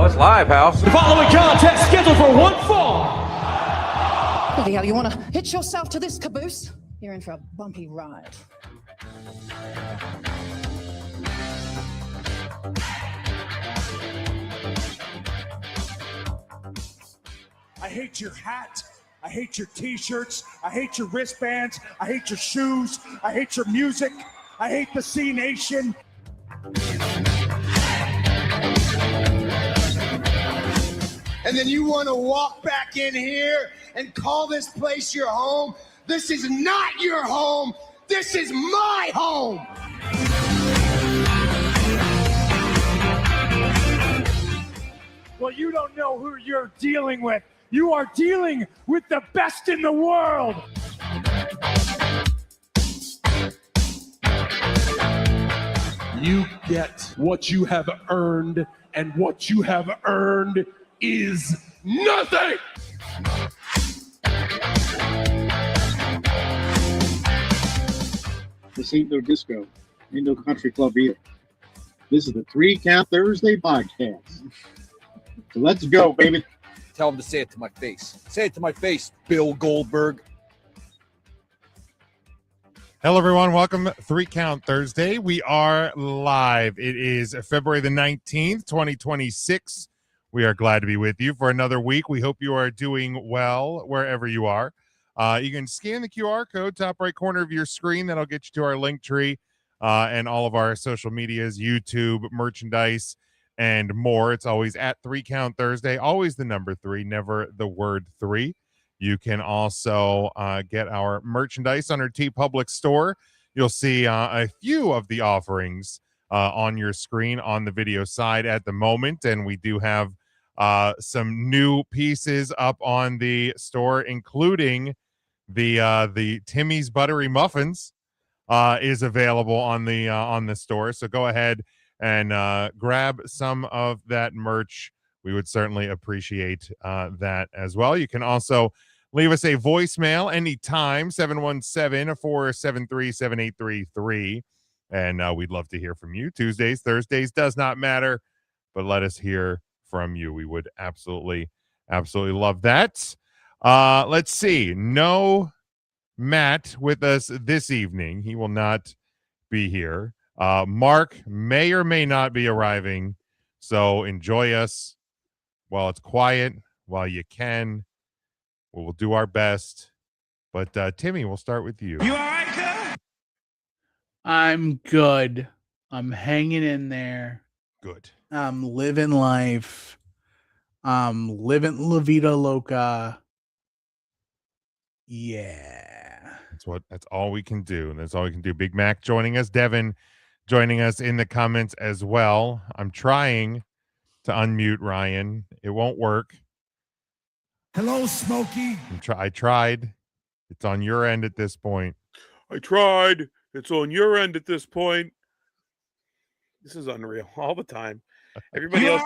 it's live, House. The following contest scheduled for one fall. Bloody hell, you want to hitch yourself to this caboose? You're in for a bumpy ride. I hate your hat. I hate your t-shirts. I hate your wristbands. I hate your shoes. I hate your music. I hate the C Nation. And then you want to walk back in here and call this place your home? This is not your home. This is my home. Well, you don't know who you're dealing with. You are dealing with the best in the world. You get what you have earned, and what you have earned is nothing. This ain't no disco, ain't no country club either. This is the 3 Count Thursday podcast. So let's go, baby. Tell him to say it to my face. Say it to my face, Bill Goldberg. Hello, everyone. Welcome 3 Count Thursday. We are live. It is February the 19th, 2026. We are glad to be with you for another week. We hope you are doing well wherever you are. You can scan the QR code, top right corner of your screen. That'll get you to our link tree and all of our social medias, YouTube, merchandise, and more. It's always at 3 Count Thursday, always the number 3, never the word 3. You can also get our merchandise on our TeePublic store. You'll see a few of the offerings on your screen on the video side at the moment, and we do have some new pieces up on the store, including the Timmy's Buttery Muffins is available on the store. So go ahead and grab some of that merch. We would certainly appreciate that as well. You can also leave us a voicemail anytime, 717-473-7833. And we'd love to hear from you. Tuesdays, Thursdays, does not matter, but let us hear from you. We would absolutely love that. Let's see. No Matt with us this evening. He will not be here. Mark may or may not be arriving, so enjoy us while it's quiet, while you can. We'll do our best. But Timmy, we'll start with you. You all right, sir? I'm good. I'm hanging in there. Good. I'm living life. Living La Vida Loca. Yeah. That's all we can do. That's all we can do. Big Mac joining us. Devin joining us in the comments as well. I'm trying to unmute Ryan. It won't work. Hello, Smokey. I tried. It's on your end at this point. I tried. It's on your end at this point. This is unreal all the time. Everybody else,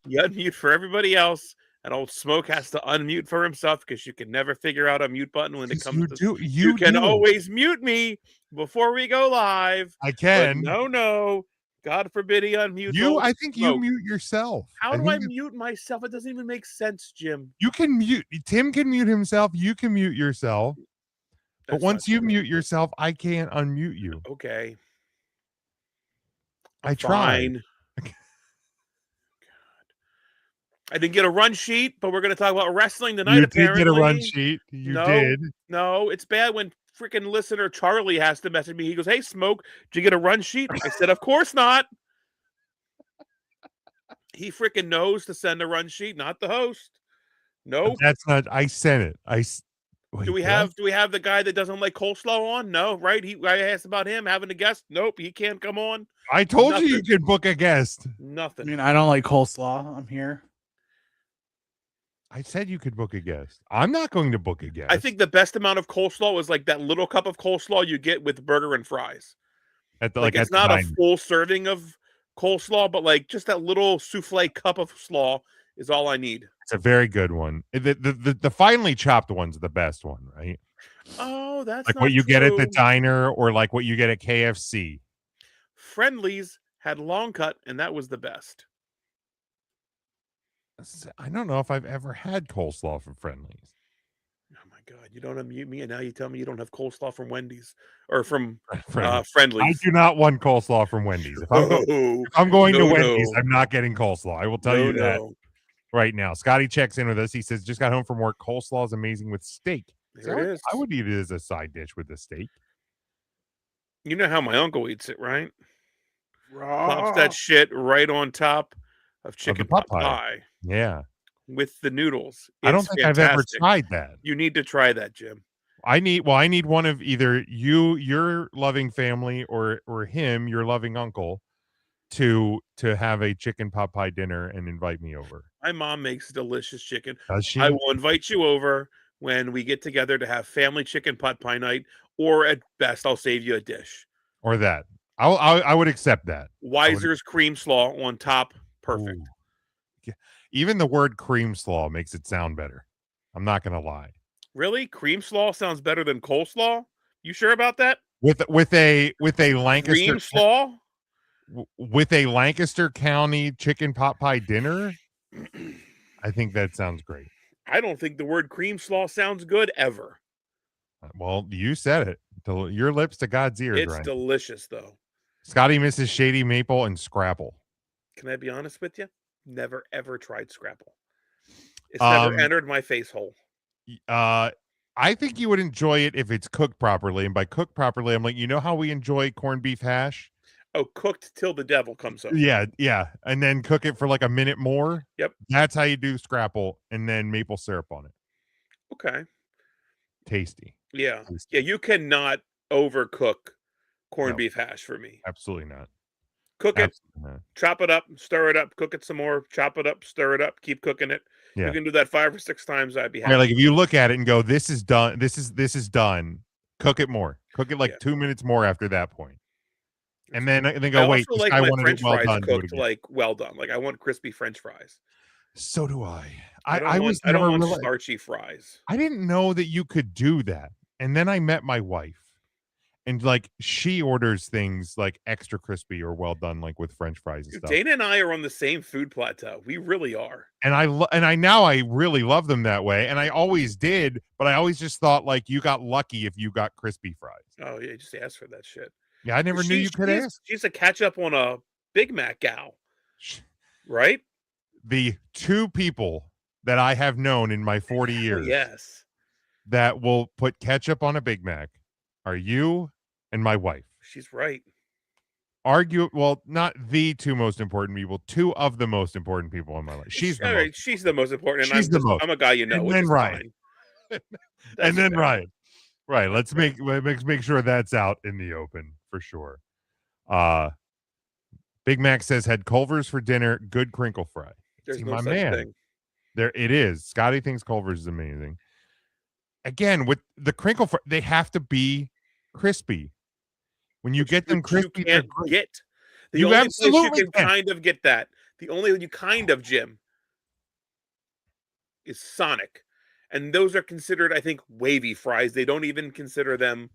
you unmute for everybody else, and old Smoke has to unmute for himself because you can never figure out a mute button when it comes to. You can always mute me before we go live. I can. No. God forbid he unmutes you. I think Smoke. You mute yourself. How do I mute myself? It doesn't even make sense, Jim. You can mute. Tim can mute himself. You can mute yourself. But once you mute yourself, I can't unmute you. Okay. I tried. I didn't get a run sheet, but we're going to talk about wrestling tonight. You apparently. did get a run sheet. You did. No, it's bad when freaking listener Charlie has to message me. He goes, "Hey, Smoke, did you get a run sheet?" I said, "Of course not." He freaking knows to send a run sheet, not the host. Nope. That's not. I sent it. Wait, do we have the guy that doesn't like coleslaw on? No, right? I asked about him having a guest. Nope, he can't come on. I told you could book a guest. Nothing. I mean, I don't like coleslaw. I'm here. I said you could book a guest. I'm not going to book a guest. I think the best amount of coleslaw is like that little cup of coleslaw you get with burger and fries. It's not a full serving of coleslaw, but like just that little souffle cup of slaw is all I need. It's a very good one. The finely chopped one's the best one, right? Oh, that's like not what you true. get at the diner or like what you get at KFC. Friendly's had long cut, and that was the best. I don't know if I've ever had coleslaw from Friendly's. Oh my God! You don't unmute me, and now you tell me you don't have coleslaw from Wendy's or from I Friendly's. do not want coleslaw from Wendy's. If I'm, Oh, if I'm going to no, Wendy's, no. I'm not getting coleslaw. I will tell No, you that no. right now. Scotty checks in with us. He says, just got home from work. Coleslaw is amazing with steak. There it is. I would eat it as a side dish with the steak. You know how my uncle eats it, right? Raw. Plops that shit right on top of chicken pot pot pie. pie Yeah. with the noodles. I don't think I've ever tried that. You need to try that, Jim. I need one of either your loving family, or him, your loving uncle, to have a chicken pot pie dinner and invite me over. My mom makes delicious chicken. Does she? I will invite you over when we get together to have family chicken pot pie night, or at best, I'll save you a dish. Or that. I would accept that. Weiser's cream slaw on top. Perfect. Ooh. Even the word cream slaw makes it sound better. I'm not going to lie. Really? Cream slaw sounds better than coleslaw? You sure about that? With a Lancaster Cream slaw? With a Lancaster County chicken pot pie dinner, I think that sounds great. I don't think the word cream slaw sounds good ever. Well, you said it. Your lips to God's ears, It's Ryan. delicious, though. Scotty misses Shady Maple and Scrapple. Can I be honest with you? Never, ever tried Scrapple. It's never entered my face hole. I think you would enjoy it if it's cooked properly. And by cooked properly, I'm like, you know how we enjoy corned beef hash? Oh, cooked till the devil comes home. Yeah. And then cook it for like a minute more. Yep. That's how you do Scrapple, and then maple syrup on it. Okay. Tasty. Yeah. Yeah, you cannot overcook corned No. beef hash for me. Absolutely not. Cook it, Absolutely not. chop it up, stir it up, cook it some more, chop it up, stir it up, keep cooking it. Yeah. You can do that 5 or 6 times. I'd be happy. Yeah, like if you look at it and go, this is done. This is done. Cook it more. Cook it like 2 minutes more after that point. And then go, wait, also like I my wanted French it well fries done. cooked like well done. Like I want crispy French fries. So do I. I don't want starchy fries. I didn't know that you could do that. And then I met my wife, and like she orders things like extra crispy or well done, like with French fries and stuff. Dana and I are on the same food plateau. We really are. And I now really love them that way. And I always did, but I always just thought like you got lucky if you got crispy fries. Oh yeah, just ask for that shit. Yeah, I never knew you could ask. She's a catch up on a Big Mac gal, right? The 2 people that I have known in my 40 years, yes, that will put ketchup on a Big Mac are you and my wife. She's right. Well, not the 2 most important people, 2 of the most important people in my life. She's the most. She's the most important. And She's the most. I'm a guy you know. And then Ryan. And then Ryan. Right. Let's make sure that's out in the open for sure. Big Mac says had Culver's for dinner, good crinkle fry. There's See, no my such man. thing. There it is. Scotty thinks Culver's is amazing. Again, with the crinkle fry, they have to be crispy. When you get them crispy, you can't get. The You only place you absolutely can kind of get that. The only you kind of, Jim, is Sonic. And those are considered, I think, wavy fries. They don't even consider them.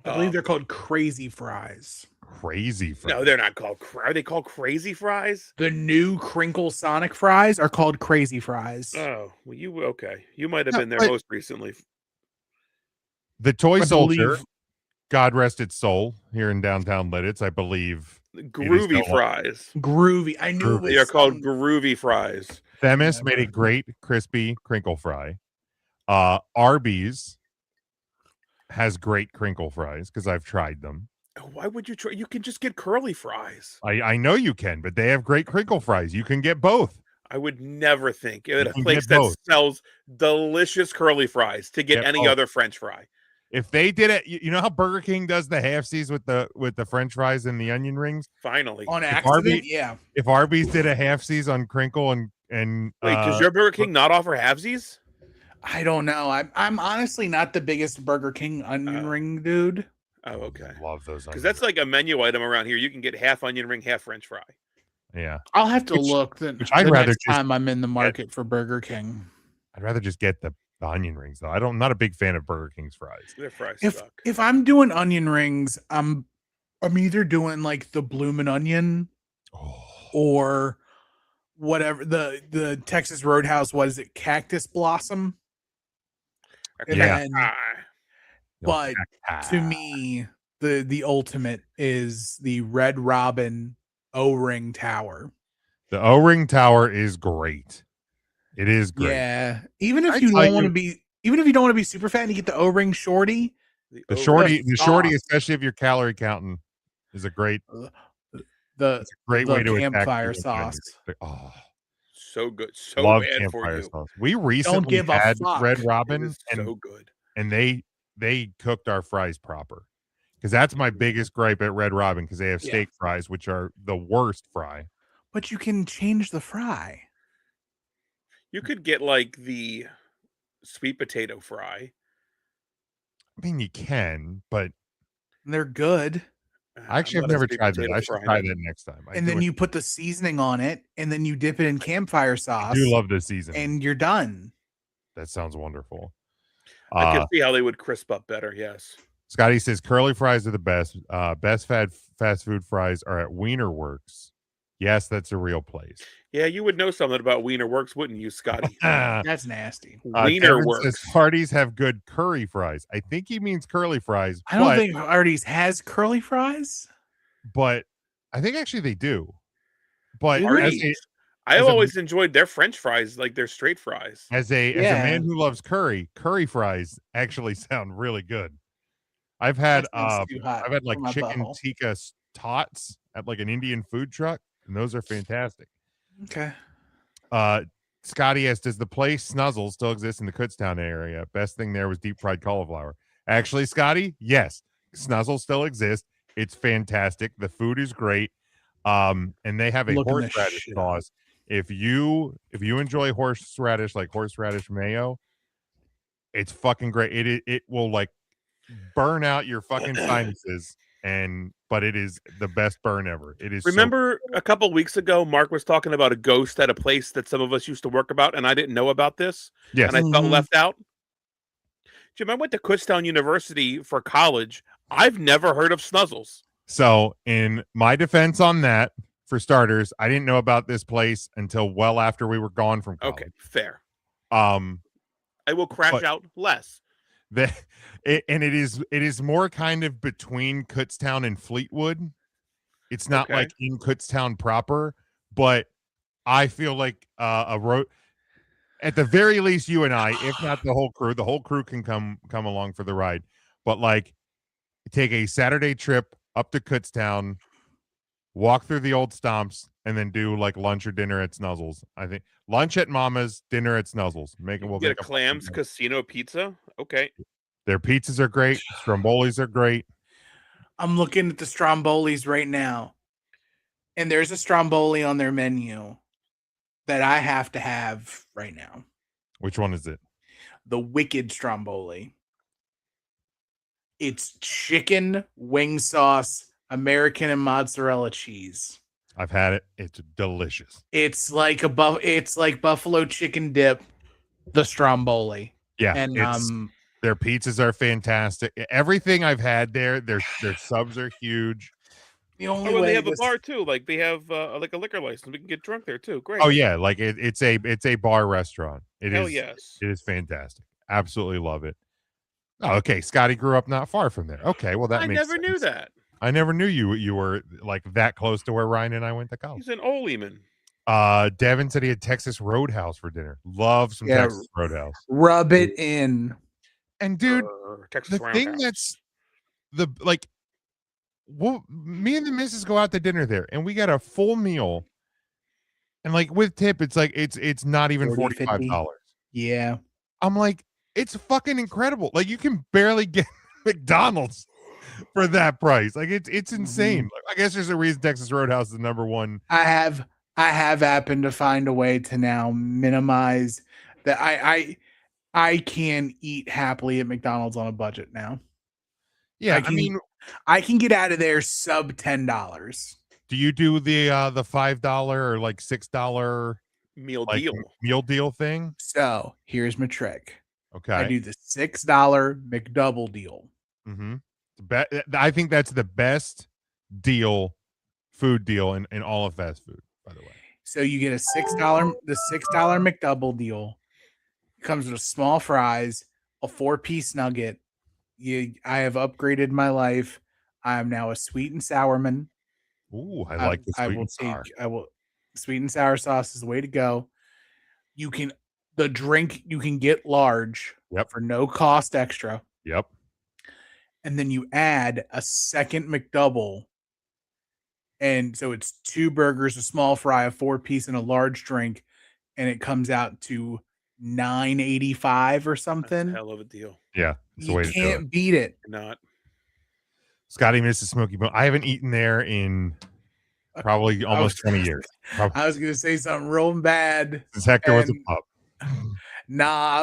I believe they're called crazy fries. Crazy fries. No, they're not called. Are they called crazy fries? The new crinkle Sonic fries are called crazy fries. Oh, well, okay? You might have No, been there but- most recently. The toy I soldier, believe- God rest its soul, here in downtown Lidditz, I believe. Groovy fries. Groovy. I knew it was They are called groovy fries. Themis made a great crispy crinkle fry. Arby's has great crinkle fries because I've tried them. Why would you try? You can just get curly fries. I know you can, but they have great crinkle fries. You can get both. I would never think at a can place get that both. sells delicious curly fries to get any both. other French fry. If they did it, you know how Burger King does the halfsies with the French fries and the onion rings. Finally, on If accident. Arby's- Yeah. If Arby's did a halfsies on crinkle and wait, does your Burger King not offer halvesies? I don't know. I'm honestly not the biggest Burger King onion ring dude. Oh, okay. love those Because onion that's like a menu item around here. You can get half onion ring, half French fry. rings. Yeah, I'll have to Which- look which I'd the rather next just time I'm in the market for Burger King. I'd rather just get the onion rings though. I'm not a big fan of Burger King's fries. Their fries If suck. if I'm doing onion rings, I'm either doing like the bloomin' onion Oh, or whatever the Texas Roadhouse, what is it, Cactus Blossom? And Yeah. then- Ah, but to me, the ultimate is the Red Robin O-Ring Tower. The O-Ring Tower is great. It is great. Yeah, even if I you tell don't want you- to be, even if you don't want to be super fat and you get the O-Ring shorty, The O-ring. shorty, sauce. especially if you're calorie counting, is a great the great the way to attack campfire people. sauce. Oh, So good. So love bad for campfire you. sauce. We recently give a had fuck. Red It Robin, is and so good. they cooked our fries proper, because that's my biggest gripe at Red Robin, because they have Yeah. steak fries, which are the worst fry. But you can change the fry. You could get like the sweet potato fry. I mean, you can, but They're good. I actually I'm have not a never sweet tried that. potato I should fry try man. that next time. And then you put the seasoning on it, and then you dip it in campfire sauce. I do love this season. and you're done. That sounds wonderful. I could see how they would crisp up better. Yes. Scotty says curly fries are the best. Best fast food fries are at Wiener Works. Yes, that's a real place. Yeah, you would know something about Wiener Works, wouldn't you, Scotty? That's nasty. Wiener Devin Works. says parties have good curry fries. I think he means curly fries. I don't think Artie's has curly fries. But I think actually they do. But Arby's. I've always enjoyed their French fries, like their straight fries. as a man who loves curry fries actually sound really good. I've had like chicken tikka tots at like an Indian food truck, and those are fantastic. Okay. Scotty asks, does the place Snuzzles still exist in the Kutztown area? Best thing there was deep fried cauliflower. Actually, Scotty, yes, Snuzzles still exists. It's fantastic. The food is great. And they have a horseradish sauce. If you enjoy horseradish, like horseradish mayo, it's fucking great. It will like burn out your fucking sinuses, but it is the best burn ever. It is. Remember a couple weeks ago, Mark was talking about a ghost at a place that some of us used to work about, and I didn't know about this. Yes. And I felt left out. Jim, I went to Kutztown University for college. I've never heard of Snuzzles. So in my defense on that, for starters, I didn't know about this place until well after we were gone from college. Okay, fair. I will crash out less. It is more kind of between Kutztown and Fleetwood. It's not like in Kutztown proper, but I feel like a road. At the very least, you and I, if not the whole crew can come along for the ride. But like, take a Saturday trip up to Kutztown, walk through the old stomps, and then do like lunch or dinner at Snuzzles. I think lunch at Mama's, dinner at Snuzzles. Get a Clams Casino pizza. Okay. Their pizzas are great. Strombolis are great. I'm looking at the Strombolis right now, and there's a Stromboli on their menu that I have to have right now. Which one is it? The Wicked Stromboli. It's chicken, wing sauce, American and mozzarella cheese. I've had it. It's delicious. It's like it's like buffalo chicken dip, the Stromboli. Yeah, and their pizzas are fantastic. Everything I've had there, their subs are huge. The only way they have a bar too, like they have like a liquor license. We can get drunk there too. Great. Oh yeah, like it's a bar restaurant. Hell yes. It is fantastic. Absolutely love it. Oh, okay. Scotty grew up not far from there. Okay, well that I makes never sense. knew that. I never knew you were like that close to where Ryan and I went to college. He's an Oleman. Devin said he had Texas Roadhouse for dinner. Love some Texas Roadhouse. Rub it in. And dude, Texas the thing that's me and the missus go out to dinner there, and we got a full meal, and like with tip, it's like it's not even $45. Yeah, I'm like, it's fucking incredible. Like you can barely get McDonald's for that price. Like it's insane. Like, I guess there's a reason Texas Roadhouse is the number one. I have happened to find a way to now minimize that. I can eat happily at McDonald's on a budget now. Yeah, I can get out of there sub $10. Do you do the $5 or like $6 meal deal thing? So here's my trick. Okay, I do the $6 McDouble deal. Mm-hmm. I think that's the best food deal in all of fast food, by the way. So you get a $6 McDouble deal. It comes with small fries, a 4-piece nugget. I have upgraded my life. I am now a sweet and sour man. Ooh, I like the sweet and sour. Sweet and sour sauce is the way to go. The drink you can get large for no cost extra. Yep. And then you add a second McDouble. And so it's 2 burgers, a small fry, a 4-piece, and a large drink. And it comes out to $9.85 or something. That's a hell of a deal. Yeah. You can't beat it. Not. Scotty misses Smoky Bone. I haven't eaten there in probably almost 20 years. I was going to say something real bad. Since Hector was a pup. Nah, I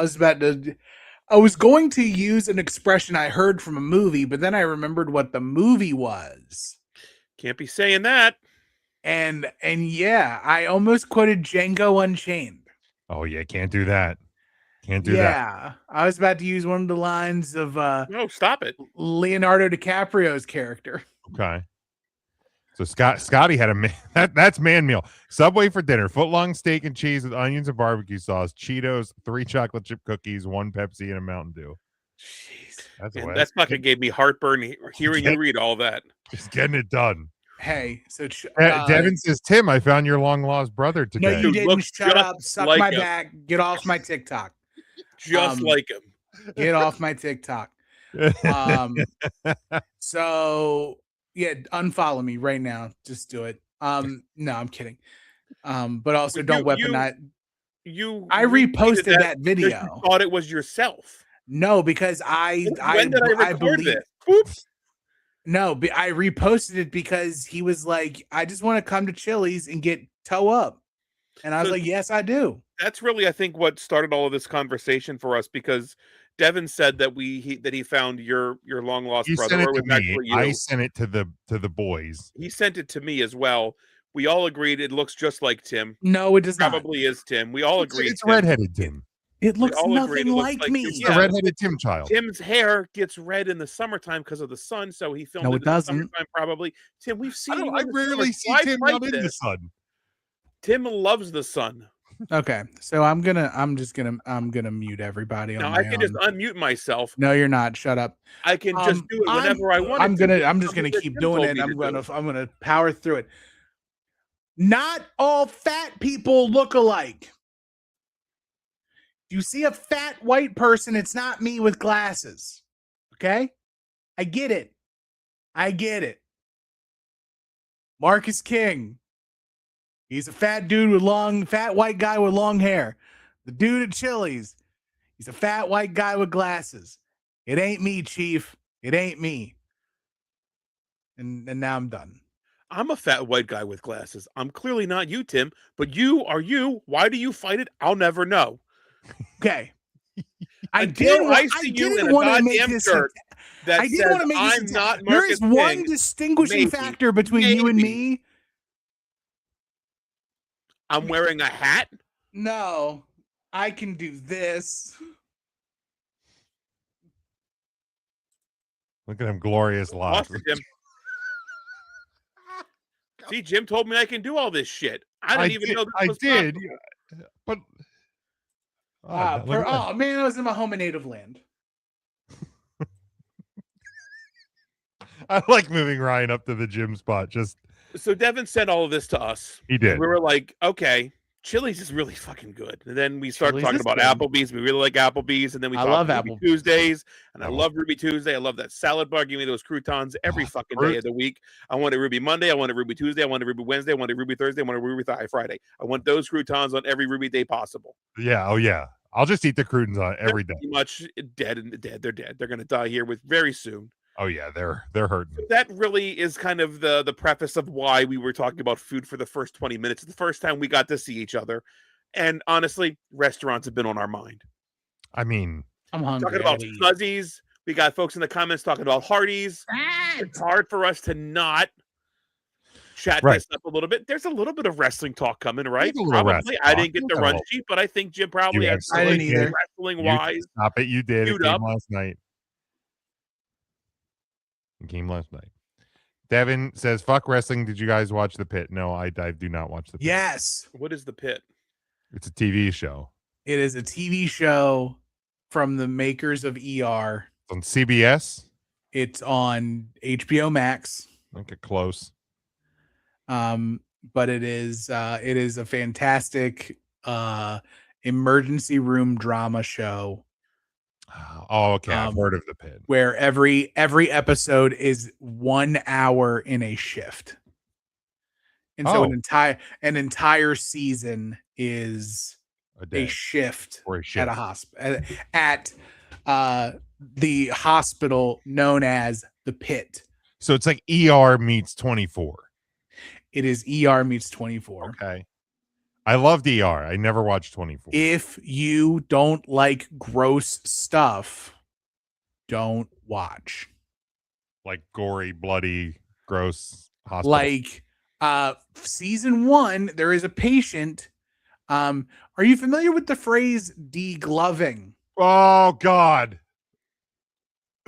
was going to use an expression I heard from a movie, but then I remembered what the movie was. Can't be saying that. And yeah, I almost quoted Django Unchained. Oh yeah, can't do that. Can't do that. Yeah, I was about to use one of the lines of no, stop it. Leonardo DiCaprio's character. Okay. So Scotty had that's man meal. Subway for dinner: footlong steak and cheese with onions and barbecue sauce, Cheetos, 3 chocolate chip cookies, 1 Pepsi, and a Mountain Dew. Jeez, that fucking gave me heartburn hearing you read all that. Just getting it done. Hey, so Devin says, Tim, I found your long lost brother today. No, you didn't. Shut up. Suck like my back. Get off my TikTok. Just like him. Get off my TikTok. So yeah, unfollow me right now. Just do it. No, I'm kidding. But also don't weaponize. I reposted that video. You thought it was yourself. No, because when did I record this? Oops. No, I reposted it because he was like, I just want to come to Chili's and get toe up. And I was like, yes, I do. That's really, I think, what started all of this conversation for us, because Devin said that he found your long lost brother. Sent it to me. I sent it to the boys. He sent it to me as well. We all agreed it looks just like Tim. No, it does not. Probably is Tim. We all agreed. It's redheaded Tim. It looks nothing like me. It's the redheaded Tim child. Tim's hair gets red in the summertime because of the sun, so he filmed it in the summertime probably. Tim, we've seen you. I rarely see Tim out in the sun. Tim loves the sun. Okay, so I'm gonna mute everybody. Now I can just unmute myself. No, you're not. Shut up. I can just do it whenever I want. I'm just gonna keep doing it. I'm gonna power through it. Not all fat people look alike. You see a fat white person, it's not me with glasses. Okay? I get it. Marcus King. He's a fat white guy with long hair. The dude at Chili's. He's a fat white guy with glasses. It ain't me, Chief. It ain't me. And now I'm done. I'm a fat white guy with glasses. I'm clearly not you, Tim, but you are you. Why do you fight it? I'll never know. Okay. I didn't want to make this shirt that says I'm not Marcus There is King. one distinguishing factor between you and me. I'm wearing a hat? No. I can do this. Look at him, glorious locks. Jim. See, Jim told me I can do all this shit. I didn't even know this was possible. But man, I was in my home and native land. I like moving Ryan up to the gym spot. So Devin sent all of this to us. He did. We were like, okay, Chili's is really fucking good. And then we started talking about Applebee's. We really like Applebee's. And then we talked about Ruby Tuesdays. And I love Ruby Tuesday. I love that salad bar. Give me those croutons every fucking day of the week. I wanted Ruby Monday. I wanted Ruby Tuesday. I wanted Ruby Wednesday. I wanted Ruby Thursday. I wanted Ruby Friday. I want those croutons on every Ruby day possible. Yeah. Oh, yeah. I'll just eat the croutons on every day. Pretty much dead. They're dead. They're going to die here very soon. Oh yeah, they're hurting. That really is kind of the preface of why we were talking about food for the first 20 minutes. It's the first time we got to see each other. And honestly, restaurants have been on our mind. I mean, I'm hungry. Talking about Fuzzies. We got folks in the comments talking about Hardee's. It's hard for us to not chat this up a little bit. There's a little bit of wrestling talk coming, right? Probably. I didn't get the run sheet, but I think Jim probably had something wrestling wise. Stop it. You did. It came last night. It came last night. Devin says, "Fuck wrestling." Did you guys watch The Pit? No, I do not watch The Pit. Yes, What is the pit? It's a TV show. it is a TV show from the makers of ER. It's on CBS. It's on HBO Max. Make it close. But it is a fantastic emergency room drama show. Oh, okay. I've heard of The Pit. Where every episode is 1 hour in a shift. And so an entire season is a shift or a shift at a hospital at the hospital known as The Pit. So it's like ER meets 24. It is ER meets 24. Okay. I loved ER. I never watched 24. If you don't like gross stuff, don't watch. Like gory, bloody, gross hospital. Like season 1, there is a patient. Are you familiar with the phrase degloving? Oh God.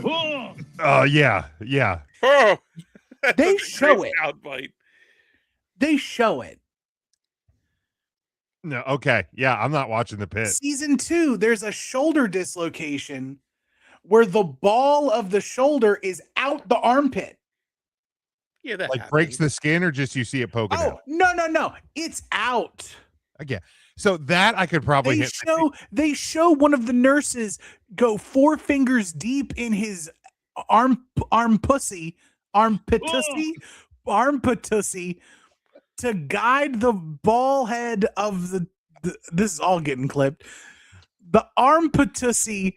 Oh yeah. Oh, They show it. Outbite. They show it. No, okay. Yeah, I'm not watching The Pit. Season 2, there's a shoulder dislocation where the ball of the shoulder is out the armpit. Yeah, that like happens. breaks the skin, or just you see it poking out? No. It's out. Again. So that I could probably They show one of the nurses go 4 fingers deep in his armpitussy to guide the ball head of the this is all getting clipped. The armpitussy,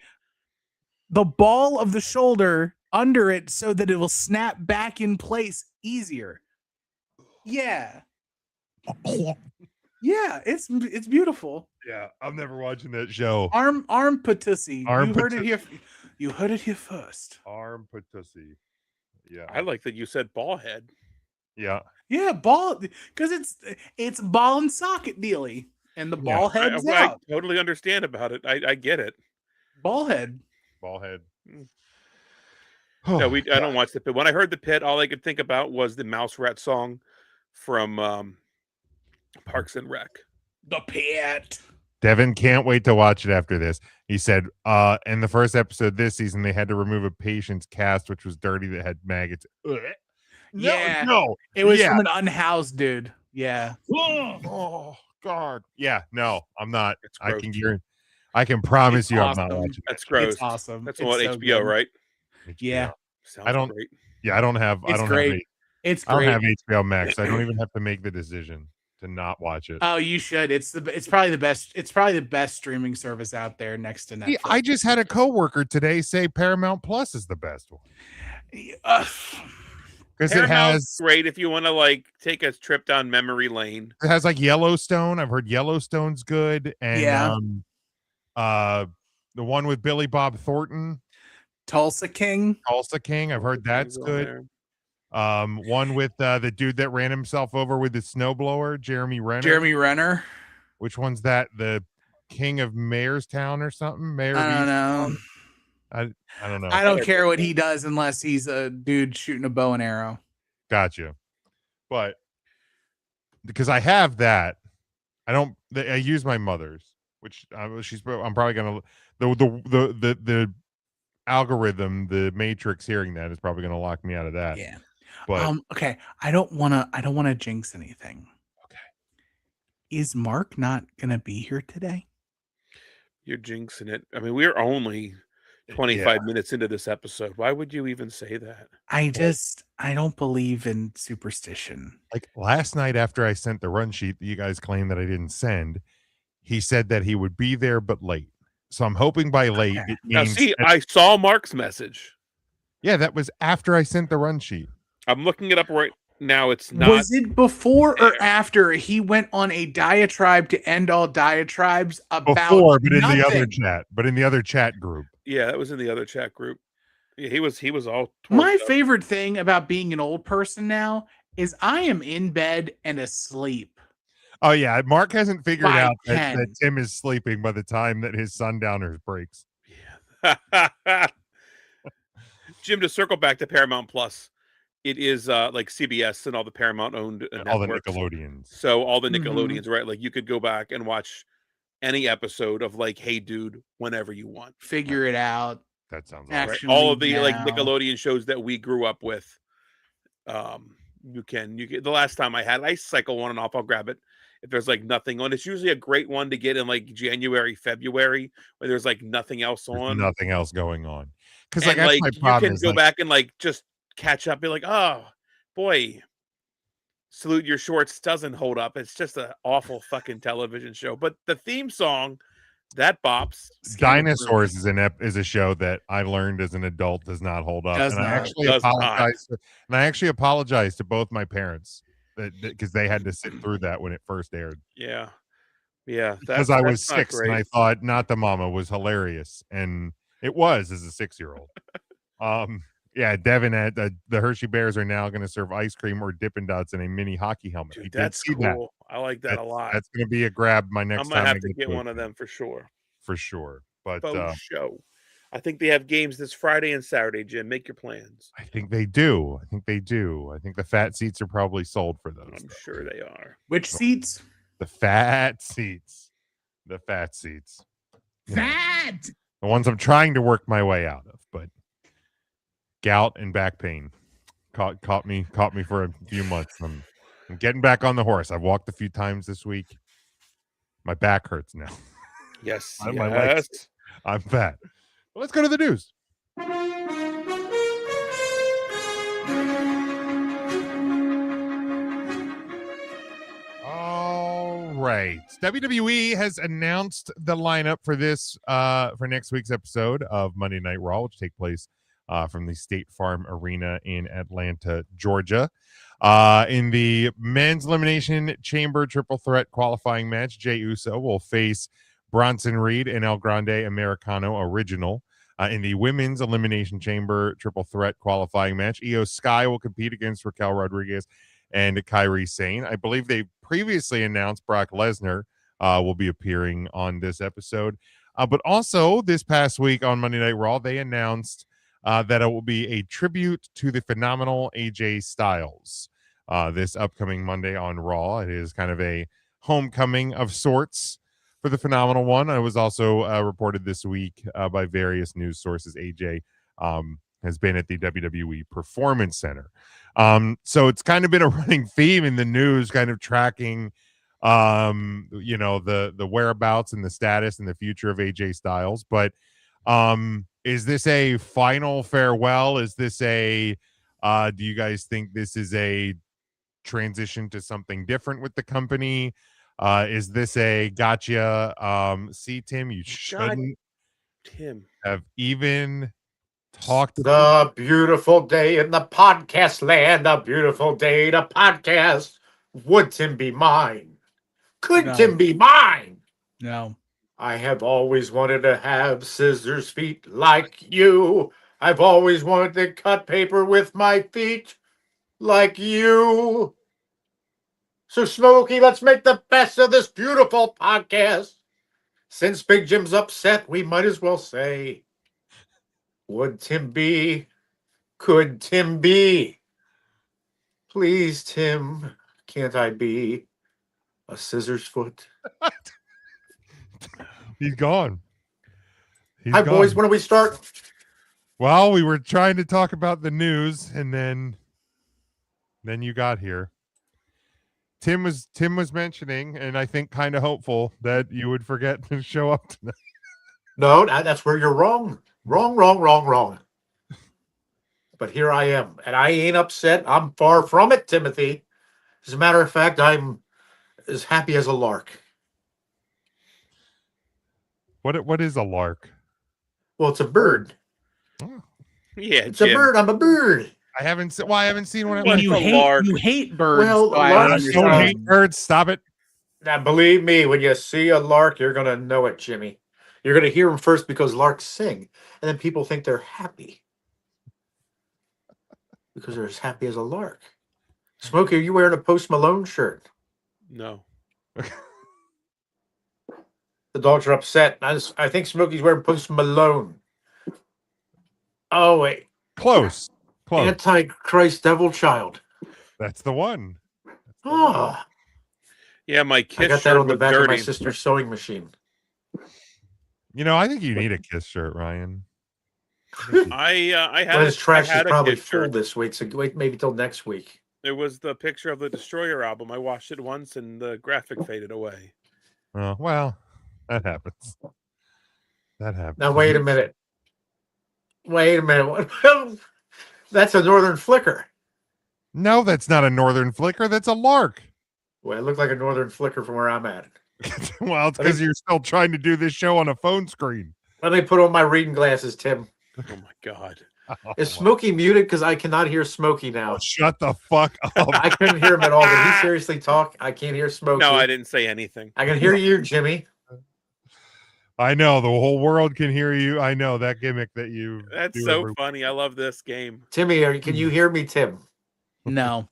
the ball of the shoulder under it so that it will snap back in place easier. Yeah. Yeah, it's beautiful. Yeah, I'm never watching that show. Armpitussy. You heard it here first. Armpitussy. Yeah. I like that you said ball head. Yeah. Yeah, ball, because it's ball and socket dealy, and the ball head's out. I totally understand about it. I get it. Ball head. No, I don't watch The Pit. When I heard The Pit, all I could think about was the Mouse Rat song from Parks and Rec. The Pit. Devin can't wait to watch it after this. He said, in the first episode this season, they had to remove a patient's cast, which was dirty, that had maggots. No. It was from an unhoused dude. Yeah. Oh God. Yeah. No, I'm not. I can promise you, I'm not watching. That's gross. It's awesome. That's on HBO, good. Right? Yeah. Sounds great. Yeah, I don't have. It's great. It's great. I don't have HBO Max. I don't even have to make the decision to not watch it. Oh, you should. It's probably the best. It's probably the best streaming service out there next to Netflix. Yeah, I just had a coworker today say Paramount Plus is the best one. Because it has great if you want to like take a trip down memory lane. It has like Yellowstone. I've heard Yellowstone's good, and the one with Billy Bob Thornton, Tulsa King. I've heard that's good. One with the dude that ran himself over with the snowblower, Jeremy Renner. Which one's that? The King of Mayorstown or something? I don't know. I don't know. I don't care what he does unless he's a dude shooting a bow and arrow. Gotcha. But because I have that, I use my mother's, which I'm probably gonna the algorithm, the matrix hearing that is probably gonna lock me out of that. Yeah. But okay. I don't wanna jinx anything. Okay. Is Mark not gonna be here today? You're jinxing it. I mean, we're only 25 minutes into this episode. Why would you even say that? I don't believe in superstition. Like last night after I sent the run sheet that you guys claimed that I didn't send, he said that he would be there but late. So I'm hoping by late it means I saw Mark's message. Yeah, that was after I sent the run sheet. I'm looking it up right now. It's not. Was it before or after he went on a diatribe to end all diatribes about before, but nothing? in the other chat group. Yeah, that was in the other chat group. Yeah, he was all. My favorite thing about being an old person now is I am in bed and asleep. Oh yeah, Mark hasn't figured out that Tim is sleeping by the time that his sundowners breaks. Yeah. Jim, to circle back to Paramount Plus, it is like CBS and all the Paramount owned all the networks. Nickelodeons. So all the Mhm. Nickelodeons, right? Like you could go back and watch any episode of like Hey Dude whenever you want. Figure it out. That sounds Right? Action All League of the like now. Nickelodeon shows that we grew up with. You can the last time I had it, I cycle on and off, I'll grab it. If there's like nothing on, it's usually a great one to get in like January, February, where there's like nothing else There's on. nothing else going on. Because And like that's like my you problem can is go like, back and like just catch up, be like, oh boy, Salute Your Shorts doesn't hold up. It's just an awful fucking television show. But the theme song, that bops. Dinosaurs is a show that I learned as an adult does not hold up. Does and I not. actually Does not. apologize to, and I actually apologize to both my parents because they had to sit through that when it first aired. Yeah. Yeah. Because I was not 6 and I great. thought Not the Mama was hilarious. And it was as a 6-year-old. Yeah, Devin at the Hershey Bears are now going to serve ice cream or Dippin' Dots in a mini hockey helmet. Dude, He did that's see cool. that. I like that a lot. That's going to be a grab my I next might time have I to get to one it, of them for sure. for sure. But Faux show. I think they have games this Friday and Saturday, Jim. Make your plans. I think they do. I think the fat seats are probably sold for those. I'm sure they are. Which seats? The fat seats. The fat seats. You know, Fat. the ones I'm trying to work my way out of, but gout and back pain caught me for a few months. I'm getting back on the horse. I've walked a few times this week. My back hurts now. Yes. My legs. I'm fat. Well, let's go to the news. All right. WWE has announced the lineup for this for next week's episode of Monday Night Raw, which will take place from the State Farm Arena in Atlanta, Georgia. In the men's elimination chamber triple threat qualifying match, Jey Uso will face Bronson Reed and El Grande Americano Original. In the women's elimination chamber triple threat qualifying match, Io Sky will compete against Raquel Rodriguez and Kairi Sane. I believe they previously announced Brock Lesnar will be appearing on this episode. But also this past week on Monday Night Raw, they announced that it will be a tribute to the phenomenal AJ Styles this upcoming Monday on Raw. It is kind of a homecoming of sorts for the phenomenal one. It was also reported this week by various news sources. AJ has been at the WWE Performance Center. So it's kind of been a running theme in the news, kind of tracking the whereabouts and the status and the future of AJ Styles. But is this a final farewell? Is this do you guys think this is a transition to something different with the company? Is this a gotcha? See, Tim, you shouldn't have even talked. The beautiful day in the podcast land, a beautiful day to podcast. Would Tim be mine? Could Tim be mine? No. I have always wanted to have scissors feet like you. I've always wanted to cut paper with my feet like you. So, Smokey, let's make the best of this beautiful podcast. Since Big Jim's upset, we might as well say, would Tim be? Could Tim be? Please, Tim, can't I be a scissors foot? He's gone. Hi, boys. When do we start? Well, we were trying to talk about the news, and then you got here. Tim was mentioning, and I think kind of hopeful that you would forget to show up tonight. No, that's where you're wrong. Wrong. But here I am, and I ain't upset. I'm far from it, Timothy. As a matter of fact, I'm as happy as a lark. What is a lark? Well, it's a bird. Oh. Yeah, it's a bird. I'm a bird. I haven't seen one. Well, you hate birds. Well, so I larks understand. don't hate birds. Stop it. Now, believe me, when you see a lark, you're gonna know it, Jimmy. You're gonna hear them first because larks sing, and then people think they're happy because they're as happy as a lark. Smokey, are you wearing a Post Malone shirt? No. The dogs are upset. I think Smokey's wearing Post Malone. Oh, wait. Close. Close. Antichrist Devil Child. That's the one. Oh, Yeah, my I Kiss got that shirt on the was back of my dirty. sister's sewing machine. You know, I think you need a Kiss shirt, Ryan. I had Well, his trash is had a probably Kiss full shirt. this week, so wait maybe till next week. It was the picture of the Destroyer album. I watched it once, and the graphic faded away. Oh, well, that happens. That happens. Now wait a minute. Wait a minute. That's a northern flicker. No, that's not a northern flicker. That's a lark. Well, it looked like a northern flicker from where I'm at. Well, it's because you're still trying to do this show on a phone screen. Let me put on my reading glasses, Tim. Oh my god. Is Smokey muted? Because I cannot hear Smokey now. Oh, shut the fuck up. I couldn't hear him at all. Did he seriously talk? I can't hear Smokey. No, I didn't say anything. I can hear you, Jimmy. I know the whole world can hear you. I know that gimmick that you. That's do so every- funny. I love this game. Timmy, can you hear me, Tim? No.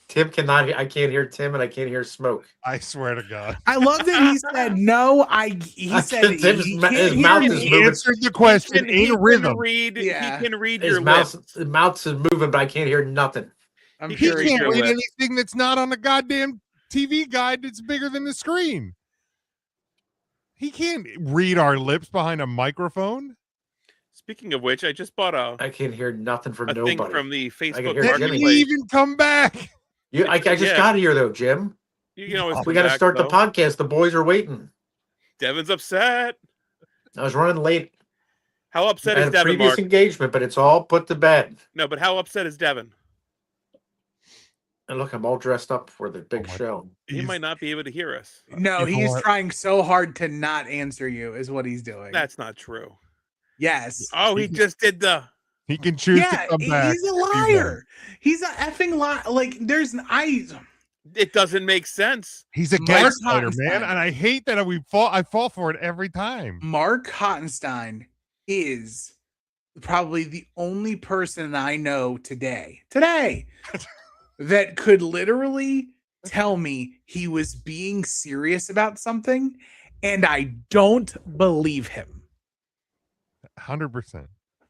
Tim cannot. I can't hear Tim, and I can't hear Smoke. I swear to God. I love that he said no. He said Tim's he his can't mouth hear is me. He moving. answered the question He in can rhythm. read. Yeah. He can read His your mouth, lips. his mouth is moving, but I can't hear nothing. I'm He He sure read can't your read lips. anything that's not on the goddamn TV guide that's bigger than the screen. He can't read our lips behind a microphone. Speaking of which, I just bought I can't hear nothing from a nobody. thing from the Facebook hear That Jimmy. didn't Marketplace. even come back. I just Yeah. got here though, Jim. You can always We come got to back, start the though. podcast. The boys are waiting. Devin's upset. I was running late. How upset I is had a Devin, previous Mark? engagement, but it's all put to bed. No, but how upset is Devin? And look, I'm all dressed up for the big Oh my show. He might not be able to hear us. No, You know he's what? trying so hard to not answer you, is what he's doing. That's not true. Yes. Oh, he just did the. He can choose Yeah, to come back. he's a if he wants. liar. He's a effing liar. Like, It doesn't make sense. He's a Mark gaslighter, man, Hottenstein. and I hate that I fall for it every time. Mark Hottenstein is probably the only person I know today that could literally tell me he was being serious about something, and I don't believe him. 100%.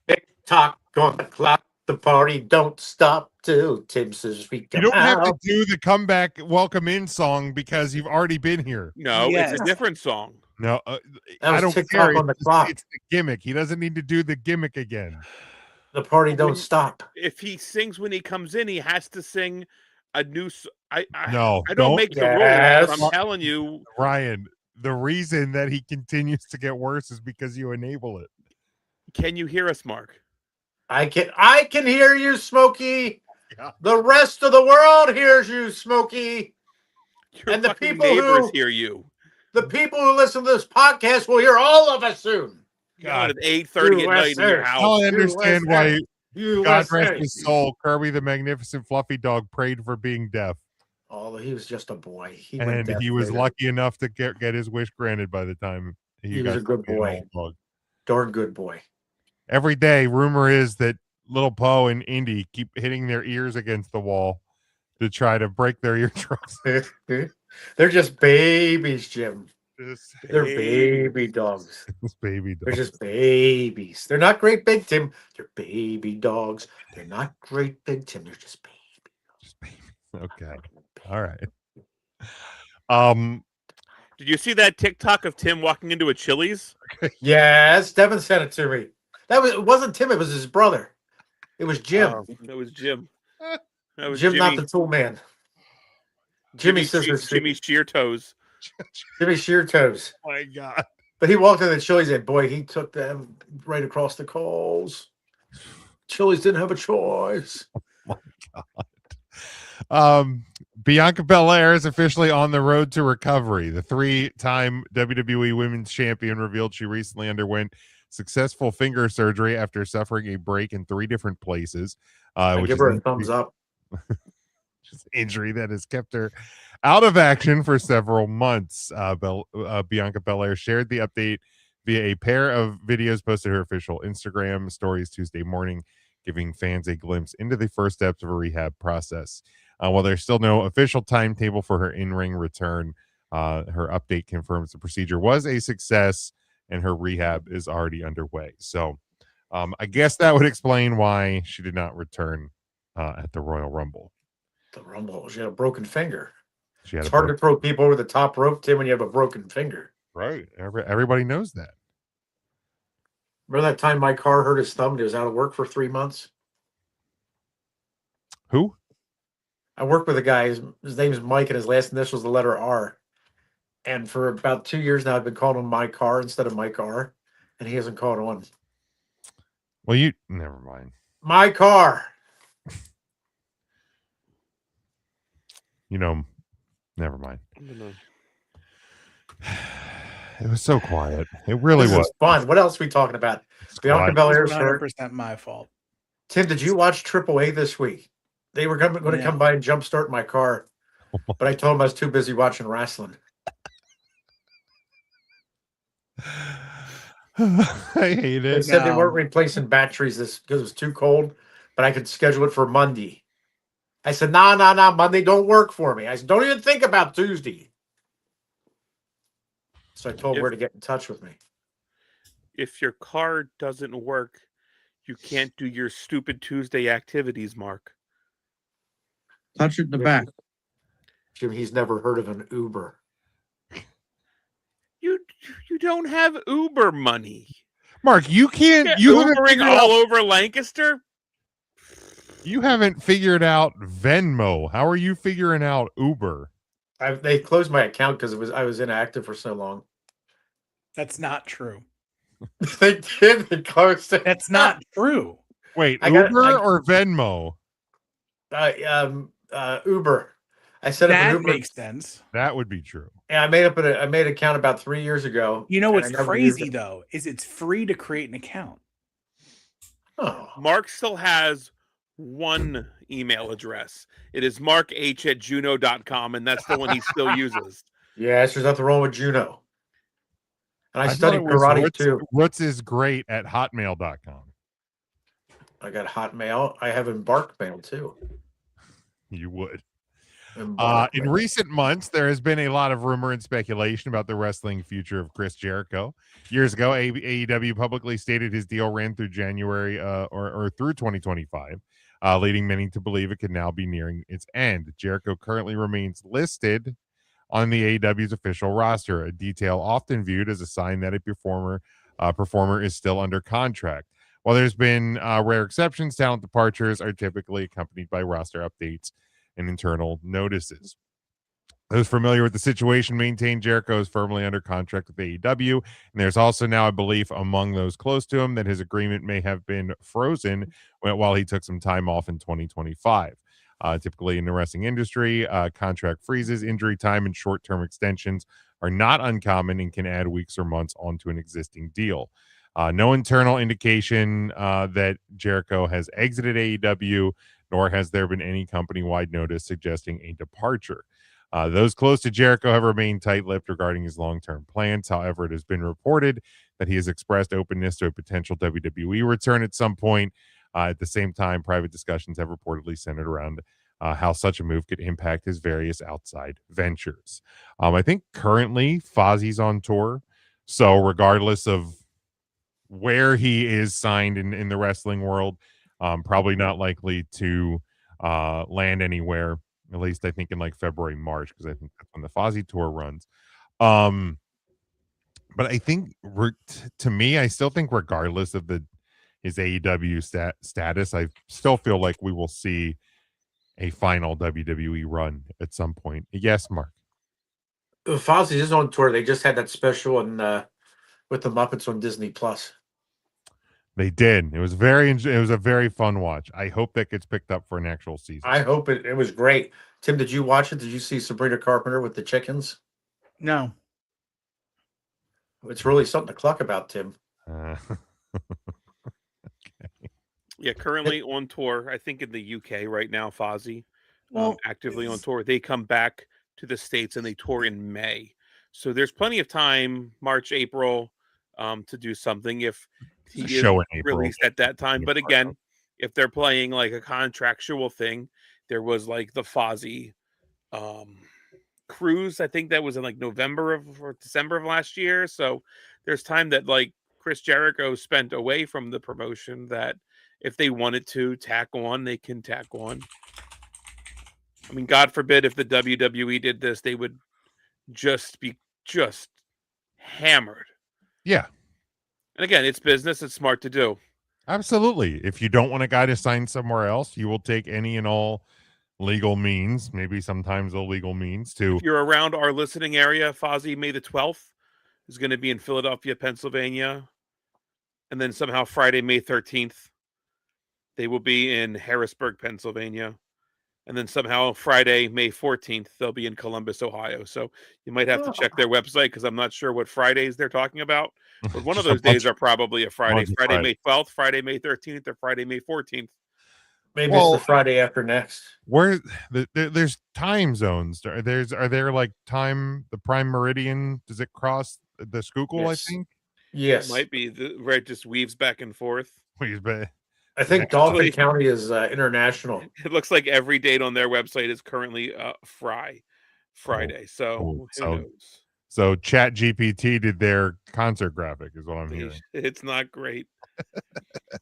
Tick-tock on the clock. The party don't stop till Tim says we You come don't have to out. do the comeback welcome in song because you've already been here. No, Yes. it's a different song. No, That I was don't tick-tock care. on the clock. It's the gimmick. He doesn't need to do the gimmick again. The party don't stop. If he sings when he comes in, he has to sing a new. No, I don't don't- make the Yes. rules. But I'm telling you, Ryan, the reason that he continues to get worse is because you enable it. can you hear us, Mark? I can hear you, Smokey. Yeah. The rest of the world hears you, Smokey. Your And the fucking people neighbors who- hear you. The people who listen to this podcast will hear all of us soon. God, God, at 8:30 at night in your USA. house. now I understand why God rest USA. his soul, Kirby the Magnificent Fluffy Dog prayed for being deaf. Oh, he was just a boy. He went And deaf he was later. lucky enough to get his wish granted by the time He got was a to good be an boy. old dog. Darn good boy. Every day, rumor is that Little Poe and Indy keep hitting their ears against the wall to try to break their eardrums. They're just babies, Jim. This They're baby dogs. baby They're dog. just babies. They're not great big, Tim. They're baby dogs. They're not great big, Tim. They're just baby. Just baby. Okay. All right. Did you see that TikTok of Tim walking into a Chili's? Yes, Devin sent it to me. It wasn't Tim, it was his brother. It was Jim. Oh, that was Jim. That was Jim, Jimmy. not the tool man. Jimmy Scissors. Jimmy Sheer Toes. Jimmy Sheer Toes. Oh my God. But he walked in the Chili's and boy, he took them right across the coals. Chili's didn't have a choice. Bianca Belair is officially on the road to recovery. The 3-time WWE Women's Champion revealed she recently underwent successful finger surgery after suffering a break in 3 different places. I Which give is her an a thumbs up. injury that has kept her out of action for several months. Bianca Belair shared the update via a pair of videos posted to her official Instagram stories Tuesday morning, giving fans a glimpse into the first steps of a rehab process. While there's still no official timetable for her in-ring return, her update confirms the procedure was a success and her rehab is already underway. So I guess that would explain why she did not return at the Royal Rumble. The Rumble. She had a broken finger. She had It's a hard to throw people over the top rope, Tim, when you have a broken finger. right. Everybody knows that. Remember that time my car hurt his thumb and he was out of work for 3 months? Who? I work with a guy. His name is Mike, and his last initial is the letter R. And for about 2 years now, I've been calling him my car instead of my car, and he hasn't called on. Well, you never mind. My car. Never mind. It was so quiet. It really This was is fun. What else are we talking about? Bianca quiet. Belair's hurt. 100% my fault. Tim, did you watch AAA this week? They were going to come by and jumpstart my car, but I told them I was too busy watching wrestling. I hate They it. said they weren't replacing batteries because it was too cold, but I could schedule it for Monday. I said, no, Monday don't work for me. I said, don't even think about Tuesday. So I told her to get in touch with me. If your car doesn't work, you can't do your stupid Tuesday activities, Mark. Touch it in the back. Jim, he's never heard of an Uber. You don't have Uber money. Mark, you can't. Yeah, You haven't Ubering figured all out, over Lancaster. You haven't figured out Venmo. How are you figuring out Uber? They closed my account because I was inactive for so long. That's not true. They did. They closed it. That's not true. Wait, Uber or Venmo? Uber. I set up an That Uber. makes sense. That would be true. Yeah, I made an account about 3 years ago. You know what's and I never used crazy it. though is it's free to create an account. Oh. Mark still has one email address. It is markh@juno.com, and that's the one he still uses. Yes, there's nothing wrong with Juno. And I thought studied it was karate too. Roots is great at hotmail.com. I got Hotmail. I have Embark Mail too. You would. Embark In Mail. recent months, there has been a lot of rumor and speculation about the wrestling future of Chris Jericho. Years ago, AEW publicly stated his deal ran through January or through 2025, leading many to believe it could now be nearing its end. Jericho currently remains listed on the AEW's official roster, a detail often viewed as a sign that a performer is still under contract. While there's been rare exceptions, talent departures are typically accompanied by roster updates and internal notices. Those familiar with the situation maintain Jericho is firmly under contract with AEW, and there's also now a belief among those close to him that his agreement may have been frozen while he took some time off in 2025. Typically in the wrestling industry, contract freezes, injury time, and short-term extensions are not uncommon and can add weeks or months onto an existing deal. No internal indication that Jericho has exited AEW, nor has there been any company-wide notice suggesting a departure. Those close to Jericho have remained tight-lipped regarding his long-term plans. However, it has been reported that he has expressed openness to a potential WWE return at some point. At the same time, private discussions have reportedly centered around how such a move could impact his various outside ventures. I think currently Fozzie's on tour, so regardless of where he is signed in the wrestling world, probably not likely to land anywhere, at least I think in like February, March, because I think that's when the Fozzy tour runs. But I think to me, I still think regardless of his AEW status, I still feel like we will see a final WWE run at some point. Yes, Mark. Fozzy is on tour. They just had that special with the Muppets on Disney Plus. They did. It was a very fun watch. I hope that gets picked up for an actual season. I hope it was great. Tim, did you watch it? Did you see Sabrina Carpenter with the chickens? No. It's really something to cluck about, Tim. Okay. Yeah, currently on tour, I think in the UK right now, Fozzy, Well, actively on tour. They come back to the States and they tour in May. So there's plenty of time, March, April, to do something if he is show in April. released at that time. But again, if they're playing like a contractual thing, there was like the Fozzy cruise. I think that was in like November or December of last year. So there's time that like Chris Jericho spent away from the promotion that if they wanted to tack on, they can tack on. I mean, God forbid if the WWE did this, they would just be hammered. Yeah. And again, it's business. It's smart to do. Absolutely. If you don't want a guy to sign somewhere else, you will take any and all legal means, maybe sometimes illegal means to. If you're around our listening area, Fozzy, May the 12th is going to be in Philadelphia, Pennsylvania. And then somehow Friday, May 13th, they will be in Harrisburg, Pennsylvania. And then somehow Friday, May 14th, they'll be in Columbus, Ohio. So you might have to check their website because I'm not sure what Fridays they're talking about. But one of those days are probably a Friday. Friday, May 12th, Friday, May 13th, or Friday, May 14th. Maybe it's the Friday after next. Where there's time zones. Are there like time, the prime meridian? Does it cross the Schuylkill? Yes. I think. Yes. It might be. Right, just weaves back and forth. I think Dauphin County is international. It looks like every date on their website is currently Friday. So who knows? So Chat GPT did their concert graphic is what I'm hearing. It's not great.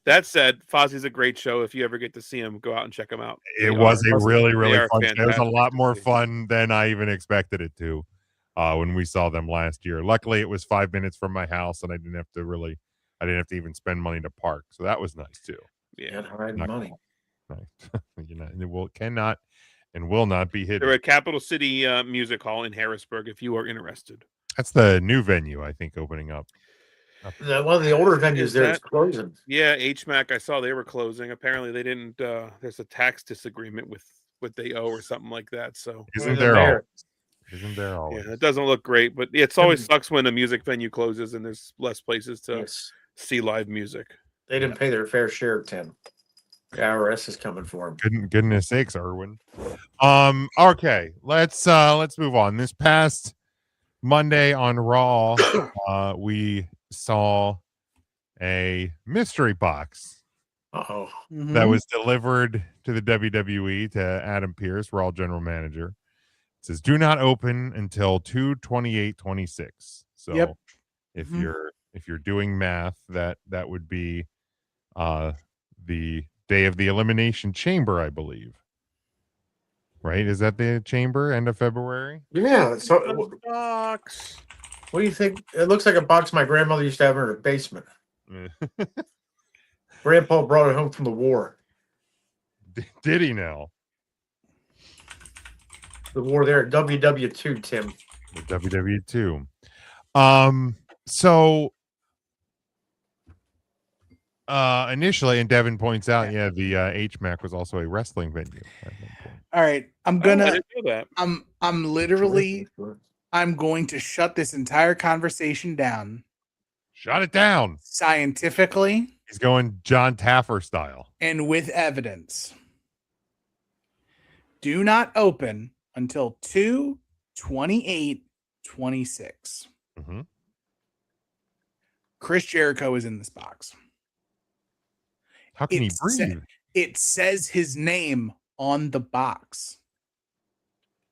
That said, Fozzy's a great show. If you ever get to see him, go out and check him out. It was a really, really fun show. It was a lot fantastic more to see. fun than I even expected it to when we saw them last year. Luckily, it was 5 minutes from my house, and I didn't have to even spend money to park. So that was nice too. Yeah, money. Nice. It cannot and will not be hidden. They're at Capital City Music Hall in Harrisburg. If you are interested, That's the new venue, I think, opening up. One of the older venues there is closing. Yeah, HMAC. I saw they were closing. Apparently, they didn't. There's a tax disagreement with what they owe or something like that. So Isn't there always? Yeah, it doesn't look great, but it's always sucks when a music venue closes and there's less places to see live music. They didn't pay their fair share, Tim. The IRS is coming for them. Goodness sakes, Irwin. Okay, let's move on. This past Monday on Raw, we saw a mystery box that was delivered to the WWE to Adam Pearce, Raw general manager. It says do not open until 2/28/26. So if you're doing math, that would be the day of the Elimination Chamber, I believe. Right? Is that the chamber end of February? Yeah. So, box. What do you think? It looks like a box my grandmother used to have in her basement. Grandpa brought it home from the war. Did he now? The war there at WW2, Tim. The WW2. So initially, and Devin points out, the HMAC was also a wrestling venue. All right, I'm I gonna. didn't know that. I'm literally. I'm going to shut this entire conversation down. Shut it down. Scientifically. He's going John Taffer style. And with evidence. Do not open until 2/28/26. Chris Jericho is in this box. How can he breathe? It says his name on the box.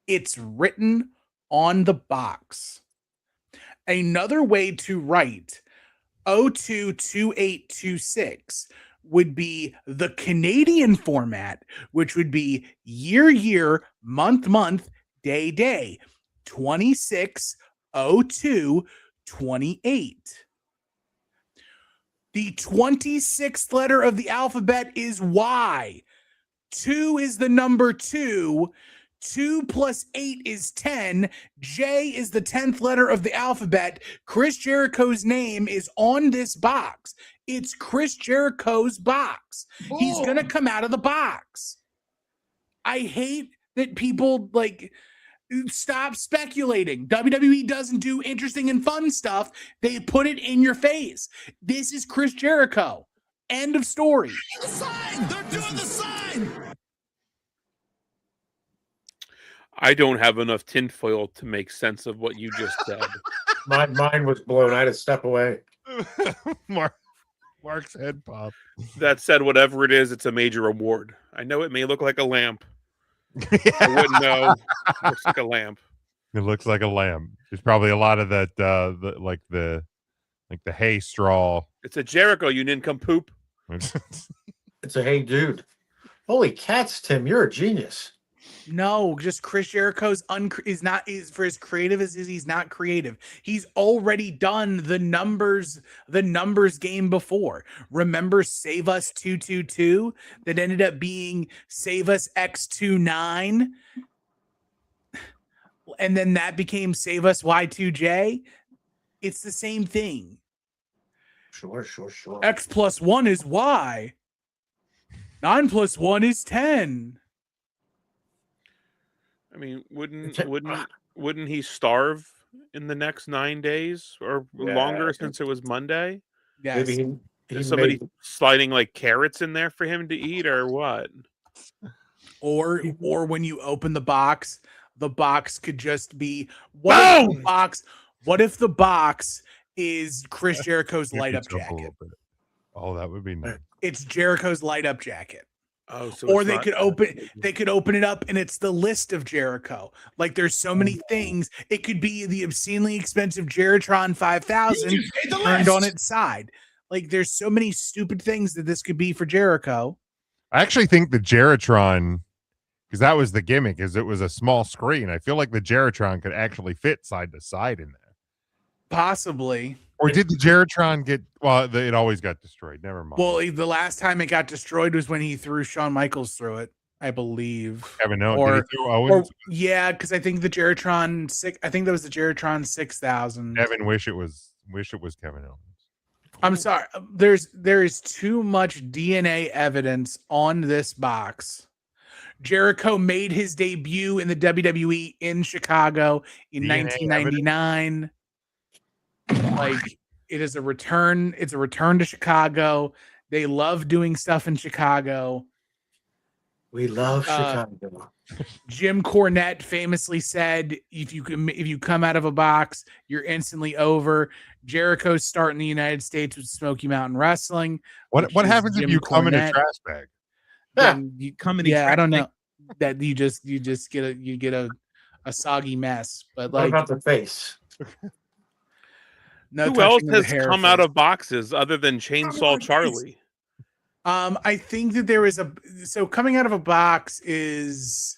It's written on the box. Another way to write 02/28/26 would be the Canadian format, which would be year, month, day, 26/02/28. The 26th letter of the alphabet is Y. 2 is the number 2. 2 plus 8 is 10. J is the 10th letter of the alphabet. Chris Jericho's name is on this box. It's Chris Jericho's box. He's going to come out of the box. I hate that people stop speculating. WWE doesn't do interesting and fun stuff. They put it in your face. This is Chris Jericho. End of story. The sign! They're doing the sign! I don't have enough tinfoil to make sense of what you just said. My mind was blown. I had to step away. Mark's head pop. That said, whatever it is, it's a major award. I know it may look like a lamp. I wouldn't know. It looks like a lamp. It looks like a lamp. There's probably a lot of that, the like the hay straw. It's a Jericho, you nincompoop. It's a hey dude. Holy cats, Tim, you're a genius. No, just Chris Jericho's is for as creative as he's not creative. He's already done the numbers game before. Remember Save Us 222 that ended up being Save Us X29, and then that became Save Us Y2J. It's the same thing. Sure. X plus 1 is Y. 9 plus 1 is 10. I mean, wouldn't he starve in the next 9 days or longer since it was Monday? Yes. Maybe Is somebody sliding like carrots in there for him to eat or what? Or when you open the box could just be what if the box is Chris Jericho's light up jacket? Oh, that would be nice. It's Jericho's light up jacket. Oh, so or they could open it up and it's the list of Jericho. Like there's so many things. It could be the obscenely expensive Jeritron 5000 turned on its side. Like there's so many stupid things that this could be for Jericho. I actually think the Jeritron, because that was the gimmick, is it was a small screen. I feel like the Jeritron could actually fit side to side in there. Possibly. Or did the Jeritron get? Well, it always got destroyed. Never mind. Well, the last time it got destroyed was when he threw Shawn Michaels through it, I believe. Kevin Owens. Did he throw Owens? Yeah, because I think the Jeritron 6. I think that was the Jeritron 6000. Kevin wish it was Kevin Owens. I'm sorry. There is too much DNA evidence on this box. Jericho made his debut in the WWE in Chicago in 1999. Like it is a return. It's a return to Chicago. They love doing stuff in Chicago. We love Chicago. Jim Cornette famously said, if you come out of a box, you're instantly over. Jericho's starting the United States with Smoky Mountain Wrestling. What happens if you come in a trash bag? Then you come in. I don't know. That you just get a soggy mess. But like, what about the face? No. Who else has come out of boxes other than Chainsaw Charlie? I think that there is coming out of a box is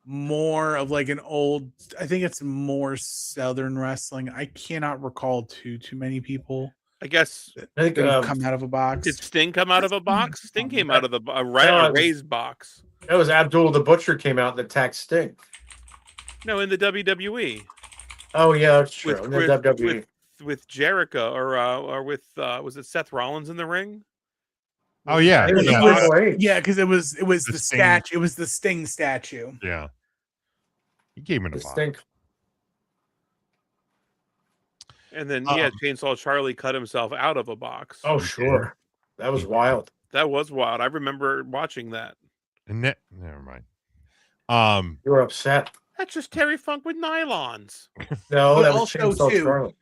more of like an old. I think it's more Southern wrestling. I cannot recall too many people. I guess come out of a box. Did Sting come out of a box? Sting came out of a raised box. That was Abdul the Butcher came out and attacked Sting. No, in the WWE. Oh yeah, that's true. In the WWE. With Jericho or with was it Seth Rollins in the ring? Oh yeah, because it was the statue. It was the Sting statue. Yeah, he came in a box. Sting. And then Chainsaw Charlie cut himself out of a box. Oh sure, that was wild. That was wild. I remember watching that. And never mind. You were upset. That's just Terry Funk with nylons. No, that was Chainsaw Charlie.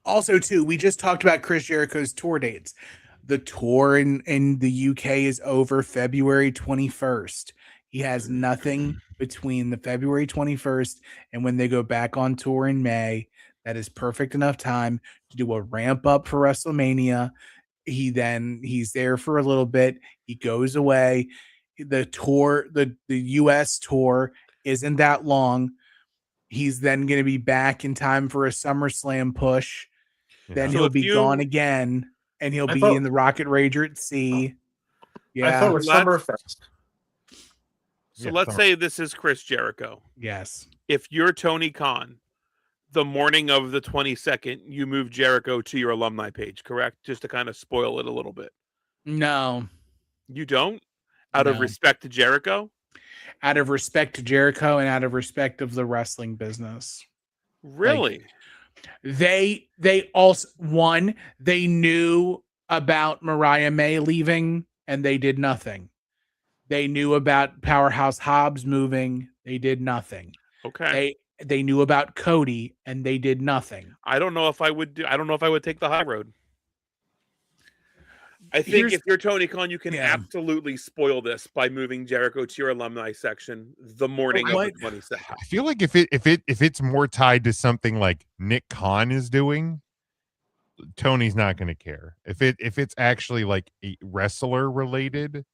Also, too, we just talked about Chris Jericho's tour dates. The tour in the UK is over February 21st. He has nothing between the February 21st and when they go back on tour in May. That is perfect enough time to do a ramp up for WrestleMania. He's there for a little bit. He goes away. The tour, the US tour isn't that long. He's then going to be back in time for a SummerSlam push. Then he'll be gone again, and he'll be in the Rocket Rager at sea. Yeah, I thought it was Summerfest. So let's say this is Chris Jericho. Yes. If you're Tony Khan, the morning of the 22nd, you move Jericho to your alumni page, correct? Just to kind of spoil it a little bit. No. You don't? Out of respect to Jericho? Out of respect to Jericho and out of respect of the wrestling business. Really? They also they knew about Mariah May leaving and they did nothing. They knew about Powerhouse Hobbs moving, they did nothing. Okay. They knew about Cody and they did nothing. I don't know if I would take the high road. I think if you're Tony Khan, you can absolutely spoil this by moving Jericho to your alumni section the morning of the 22nd. I feel like if it's more tied to something like Nick Khan is doing, Tony's not going to care if it's actually like a wrestler related.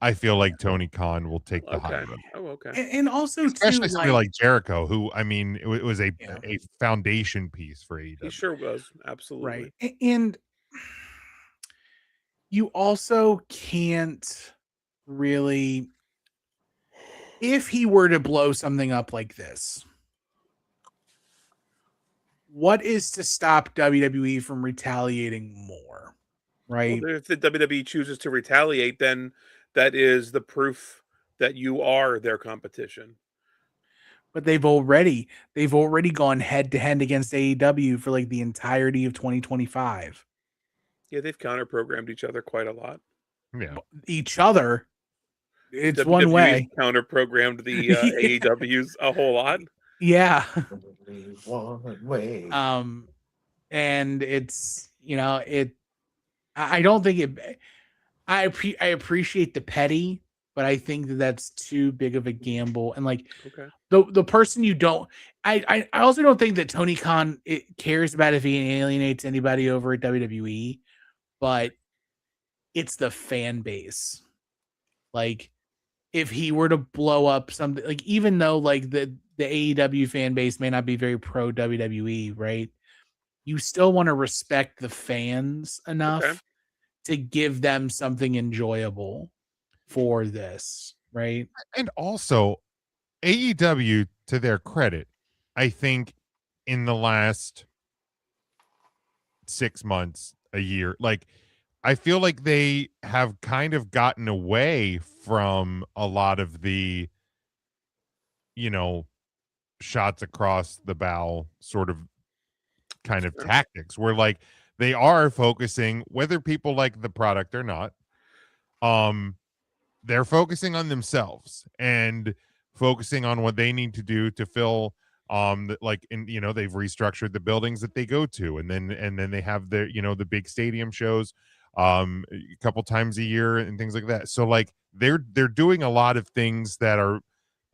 I feel like Tony Khan will take the high Okay. road. Oh, okay. And also Especially too, somebody like Jericho, who I mean, it was a Yeah. a foundation piece for AEW. He sure was. Absolutely. right, and you also can't really, if he were to blow something up like this, what is to stop WWE from retaliating more? Right. Well, if the WWE chooses to retaliate, then that is the proof that you are their competition. But they've already gone head to head against AEW for like the entirety of 2025. Yeah, they've counter programmed each other quite a lot. Yeah. Each other. It's WWE's one way. counter programmed the AEW's a whole lot. Yeah. One way. And it's, I don't think it, I appreciate the petty, but I think that that's too big of a gamble. And like Okay. the person you don't, I also don't think that Tony Khan cares about if he alienates anybody over at WWE, but it's the fan base. Like if he were to blow up something, like even though like the AEW fan base may not be very pro WWE, right? You still want to respect the fans enough to give them something enjoyable for this, right? And also, AEW, to their credit, I think in the last 6 months, a year, like I feel like they have kind of gotten away from a lot of the, shots across the bow sort of kind of tactics where like they are focusing, whether people like the product or not, they're focusing on themselves and focusing on what they need to do to fill like, and they've restructured the buildings that they go to, and then they have the the big stadium shows a couple times a year and things like that. So like they're doing a lot of things that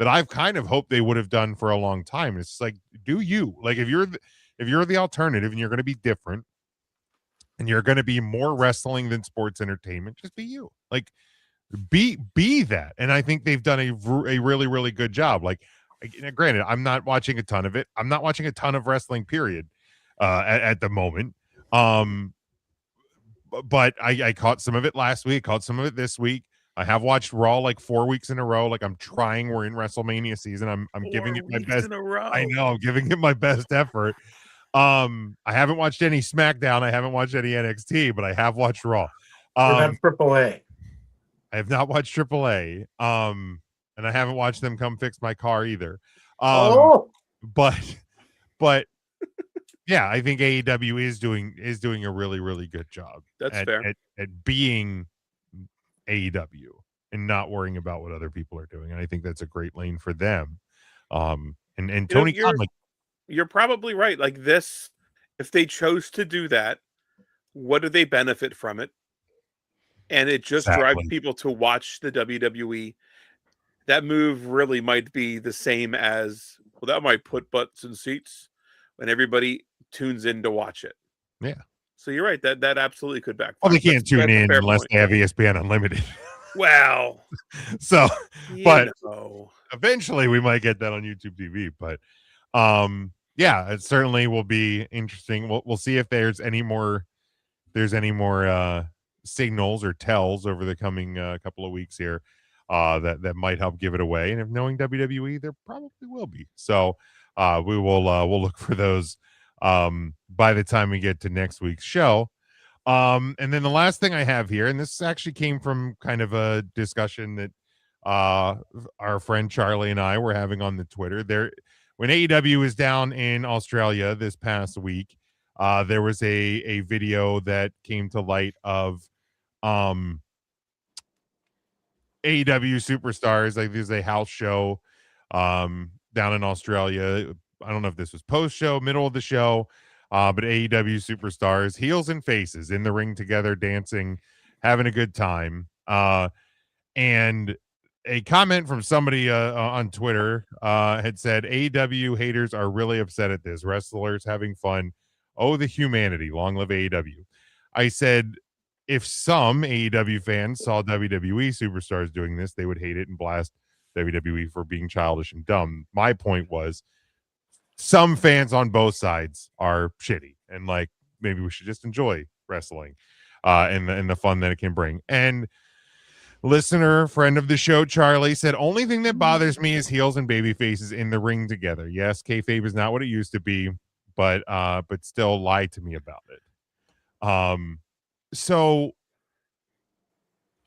I've kind of hoped they would have done for a long time. It's like, do you like, if you're the alternative and you're going to be different and you're going to be more wrestling than sports entertainment, just be you. Like be that. And I think they've done a really, really good job. Like, granted, I'm not watching a ton of it. I'm not watching a ton of wrestling, period, at the moment. But I caught some of it last week, caught some of it this week. I have watched Raw like 4 weeks in a row. Like I'm trying. We're in WrestleMania season. I'm giving it my best. In a row. I know, I'm giving it my best effort. I haven't watched any SmackDown. I haven't watched any NXT, but I have watched Raw. That's AAA. I have not watched AAA. And I haven't watched them come fix my car either. But yeah, I think AEW is doing a really, really good job. That's fair. At being AEW and not worrying about what other people are doing. And I think that's a great lane for them. And Tony Khan, like, you're probably right. Like this, if they chose to do that, what do they benefit from it? And it just drives people to watch the WWE. That move really might be the same as, well, that might put butts in seats when everybody tunes in to watch it. Yeah. So you're right. That absolutely could backfire. Well, they can't tune in unless they have ESPN Unlimited. Well, so, but eventually we might get that on YouTube TV. But yeah, it certainly will be interesting. We'll see if there's any more signals or tells over the coming couple of weeks here that might help give it away. And if knowing WWE, there probably will be. So we'll look for those by the time we get to next week's show. And then the last thing I have here, and this actually came from kind of a discussion that our friend Charlie and I were having on the Twitter. When AEW was down in Australia this past week, there was a video that came to light of AEW superstars. Like there's a house show down in Australia. I don't know if this was post show, middle of the show, but AEW superstars, heels and faces, in the ring together, dancing, having a good time. And a comment from somebody on Twitter had said, AEW haters are really upset at this. Wrestlers having fun Oh, the humanity. Long live AEW. I said, if some AEW fans saw WWE superstars doing this, they would hate it and blast WWE for being childish and dumb. My point was, some fans on both sides are shitty, and like maybe we should just enjoy wrestling and the fun that it can bring. And listener, friend of the show, Charlie, said, only thing that bothers me is heels and baby faces in the ring together. Yes, kayfabe is not what it used to be, but still lied to me about it. So,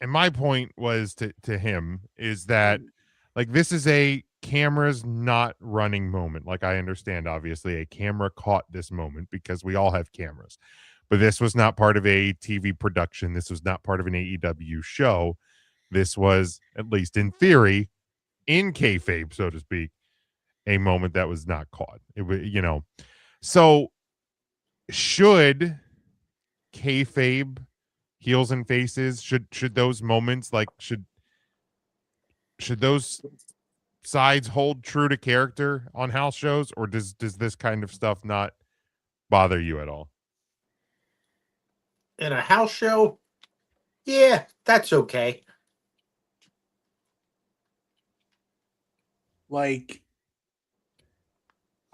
and my point was to him is that like this is a cameras not running moment. Like I understand, obviously, a camera caught this moment because we all have cameras, but this was not part of a TV production. This was not part of an AEW show. This was, at least in theory, in kayfabe, so to speak, a moment that was not caught. It was, so should kayfabe heels and faces should those moments like should those sides hold true to character on house shows, or does this kind of stuff not bother you at all? In a house show, yeah, that's okay. Like,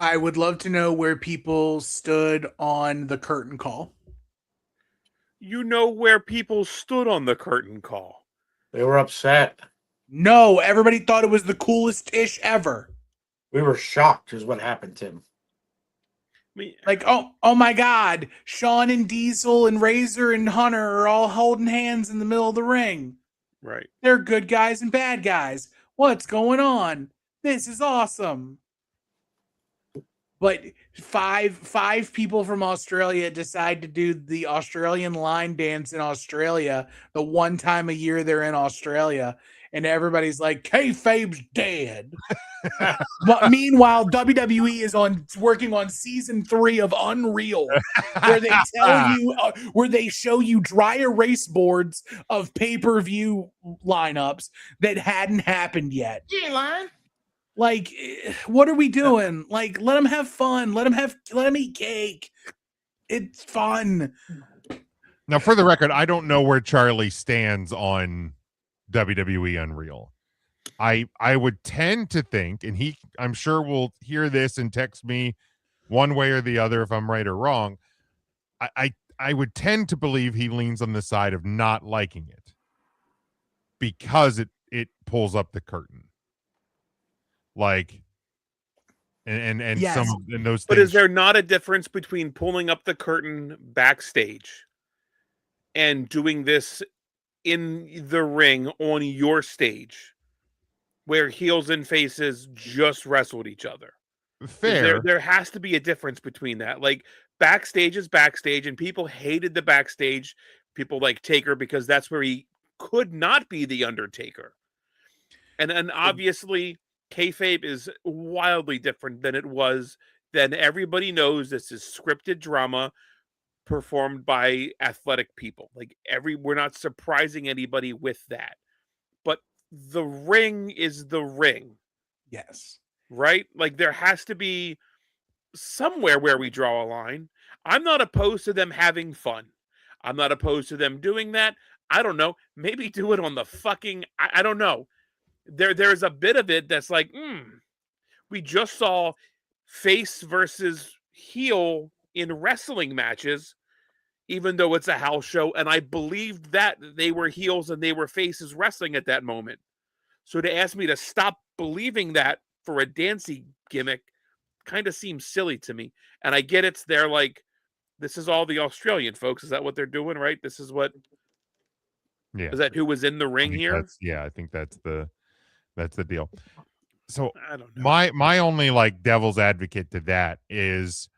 I would love to know where people stood on the curtain call. You know where people stood on the curtain call. They were upset. No, everybody thought it was the coolest ish ever. We were shocked is what happened, Tim. Like, oh my God, Sean and Diesel and Razor and Hunter are all holding hands in the middle of the ring. Right. They're good guys and bad guys. What's going on? This is awesome. But five people from Australia decide to do the Australian line dance in Australia the one time a year they're in Australia, and everybody's like, kayfabe's dead. But meanwhile, WWE is working on season 3 of Unreal, where they tell you, where they show you dry erase boards of pay-per-view lineups that hadn't happened yet. You ain't lying. Like, what are we doing? Like, let them have fun. Let them eat cake. It's fun. Now, for the record, I don't know where Charlie stands on WWE Unreal. I would tend to think, and I'm sure will hear this and text me one way or the other if I'm right or wrong. I would tend to believe he leans on the side of not liking it because it pulls up the curtain. Like, and Yes. some and those But things. is there not a difference between pulling up the curtain backstage and doing this in the ring on your stage where heels and faces just wrestled each other? Fair. There has to be a difference between that. Like, backstage is backstage, and people hated the backstage. People like Taker because that's where he could not be the Undertaker. And obviously kayfabe is wildly different than it was then. Everybody knows this is scripted drama performed by athletic people. Like, we're not surprising anybody with that. But the ring is the ring. Yes. Right? Like, there has to be somewhere where we draw a line. I'm not opposed to them having fun. I'm not opposed to them doing that. I don't know. Maybe do it on the fucking, I don't know. There's a bit of it that's like, we just saw face versus heel in wrestling matches, even though it's a house show, and I believed that they were heels and they were faces wrestling at that moment. So to ask me to stop believing that for a dancey gimmick kind of seems silly to me. And I get it's they're like, this is all the Australian folks. Is that what they're doing, right? This is what, Yeah. is that who was in the ring here? I think that's the deal. So I don't know. My only like devil's advocate to that is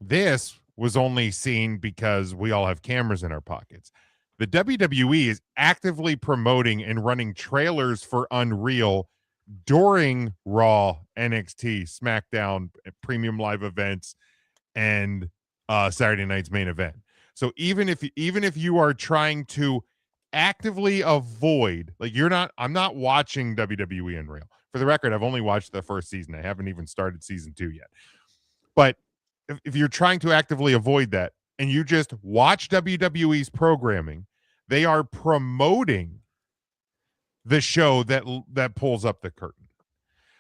this was only seen because we all have cameras in our pockets. The WWE is actively promoting and running trailers for Unreal during Raw, NXT, SmackDown, premium live events, and Saturday night's main event. So even if you are trying to actively avoid, like I'm not watching WWE Unreal. For the record, I've only watched the first season. I haven't even started season 2 yet. But if you're trying to actively avoid that and you just watch WWE's programming, they are promoting the show that pulls up the curtain.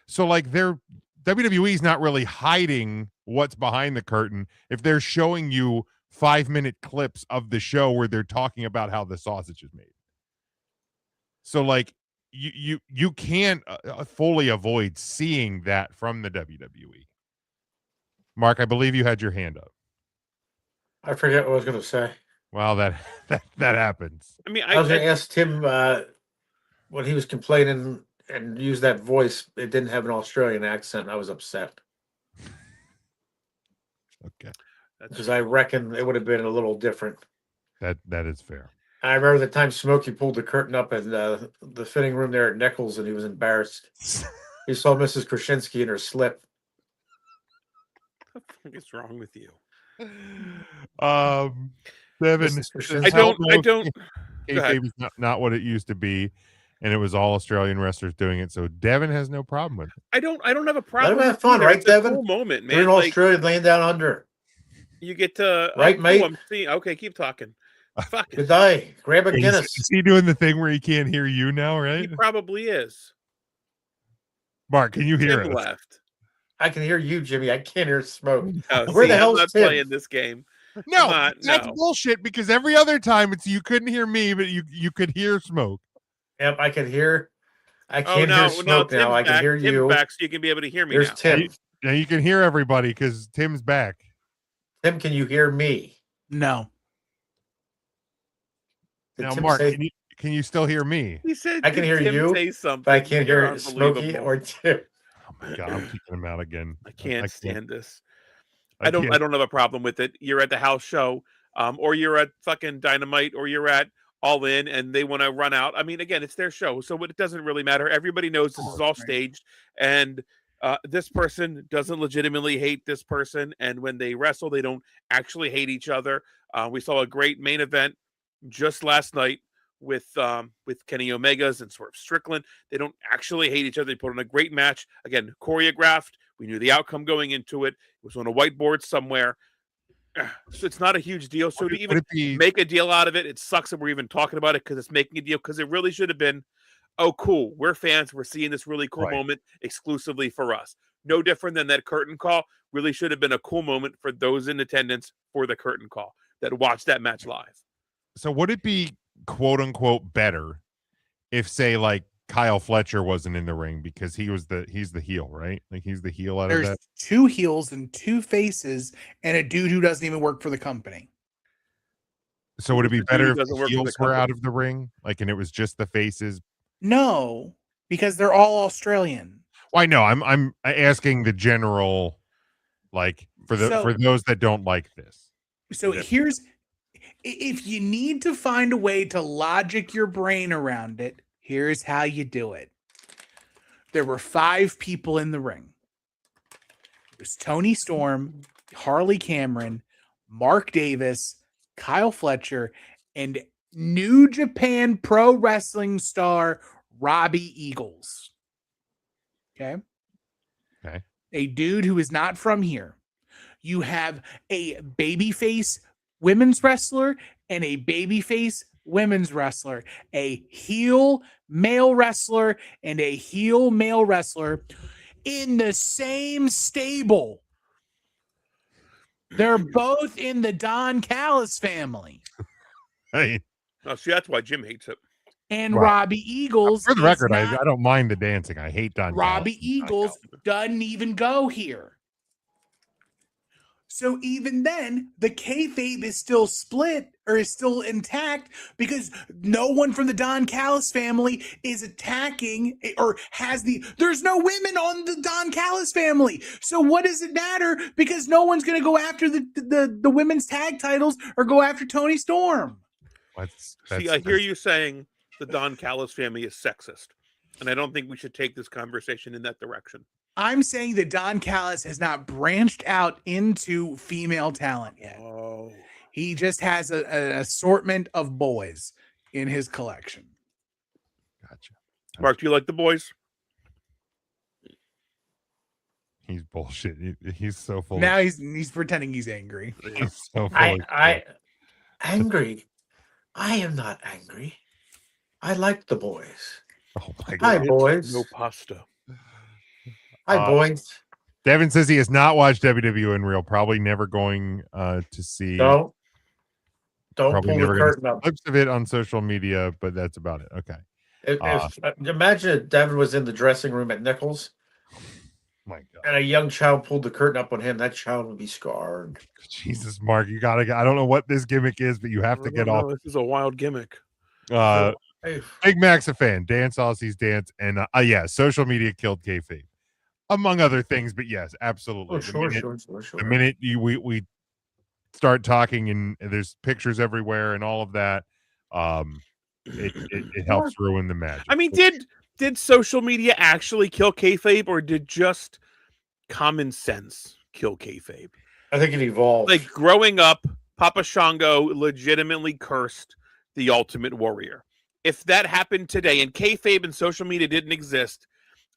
So like WWE's not really hiding what's behind the curtain if they're showing you 5-minute clips of the show where they're talking about how the sausage is made. So like you can't fully avoid seeing that from the WWE. Mark, I believe you had your hand up. I forget what I was going to say. Well, that happens. I mean, I was going to ask Tim when he was complaining and used that voice. It didn't have an Australian accent. I was upset Okay. because I reckon it would have been a little different. That is fair. I remember the time Smokey pulled the curtain up in the fitting room there at Nichols, and he was embarrassed. He saw Mrs. Krasinski in her slip. What the fuck is wrong with you? Devin, Mrs. Krasinski. I don't. Kayfabe is not what it used to be, and it was all Australian wrestlers doing it. So Devin has no problem with it. I don't have a Let problem. him have with fun, either. right, It's Devin? a cool moment, man. They're in Like, Australia, laying down under. you get to Right, cool, mate? I'm seeing. Okay, keep talking. Fuck Good it. day. Grab a Is Guinness. he doing the thing where he can't hear you now, He right? probably is. Mark, can you hear Tim us? left. I can hear you, Jimmy. I can't hear Smoke. Oh, Where see, the I'm hell's not Tim? playing this game. No, I'm not, that's no. bullshit because every other time it's you couldn't hear me, but you could hear Smoke. Yep, I can hear. I Oh, can't no, hear now Smoke Tim's now. I back. can hear Tim's you. back, so you can be able to hear me There's now. Tim. Now you can hear everybody because Tim's back. Tim, can you hear me? No. Did Now, Tim Mark, say can you still hear me? He said, I can "Did hear Tim you, say something?" but I can't You're hear Smokey unbelievable. or Tim? Oh my god, I'm kicking him out again. I can't stand this. I I don't have a problem with it. You're at the house show, or you're at fucking Dynamite, or you're at All In, and they want to run out. I mean, again, it's their show, so it doesn't really matter. Everybody knows this is all staged, and this person doesn't legitimately hate this person, and when they wrestle, they don't actually hate each other. We saw a great main event just last night with Kenny Omega's and Swerve Strickland. They don't actually hate each other. They put on a great match. Again, choreographed. We knew the outcome going into it. It was on a whiteboard somewhere. So it's not a huge deal. So to even make a deal out of it, it sucks that we're even talking about it because it's making a deal because it really should have been, oh, cool. We're fans. We're seeing this really cool moment exclusively for us. No different than that curtain call. Really should have been a cool moment for those in attendance for the curtain call that watched that match live. So would it be quote unquote better if, say, like Kyle Fletcher wasn't in the ring because he's the heel, right? Like he's the heel out of There's that. 2 heels and 2 faces and a dude who doesn't even work for the company. So would it be better if doesn't the work for the heels were out company. of the ring, like, and it was just the faces? No, because they're all Australian. Well, I know. I'm asking the general, like for those that don't like this. So here's, if you need to find a way to logic your brain around it, here's how you do it. There were 5 people in the ring. It was Tony Storm, Harley Cameron, Mark Davis, Kyle Fletcher, and New Japan Pro Wrestling star Robbie Eagles. Okay. A dude who is not from here. You have a babyface women's wrestler and a babyface women's wrestler, a heel male wrestler and a heel male wrestler in the same stable. They're both in the Don Callis family. Hey, Oh, see, that's why Jim hates it. And Robbie Eagles, for the record, I don't mind the dancing. I hate Don. Robbie Callis. Eagles doesn't even go here. So even then, the kayfabe is still split or is still intact because no one from the Don Callis family is attacking or there's no women on the Don Callis family. So what does it matter? Because no one's going to go after the women's tag titles or go after Tony Storm. See, I hear you saying the Don Callis family is sexist, and I don't think we should take this conversation in that direction. I'm saying that Don Callis has not branched out into female talent yet. Oh. He just has an assortment of boys in his collection. Gotcha. Mark, do you like the boys? He's bullshit. He's so full. Now he's pretending he's angry. He's so full. I angry. I am not angry. I like the boys. Oh my Hi, god. boys. No pasta. Hi, boys. Devin says he has not watched WWE in real. Probably never going to see. Don't Probably pull the never going to curtain see up. clips of it on social media, but that's about it. Okay. Imagine if Devin was in the dressing room at Nichols. My God. And a young child pulled the curtain up on him. That child would be scarred. Jesus, Mark, you gotta. I don't know what this gimmick is, but you have to get off. This is a wild gimmick. Big Mac's a fan. Dan Saucy's dance, and yeah, social media killed kayfabe, among other things. But yes, absolutely. Oh, sure. The minute we start talking, and there's pictures everywhere, and all of that, it helps ruin the magic. I mean, did social media actually kill kayfabe, or did just common sense kill kayfabe? I think it evolved. Like growing up, Papa Shango legitimately cursed the Ultimate Warrior. If that happened today and kayfabe and social media didn't exist,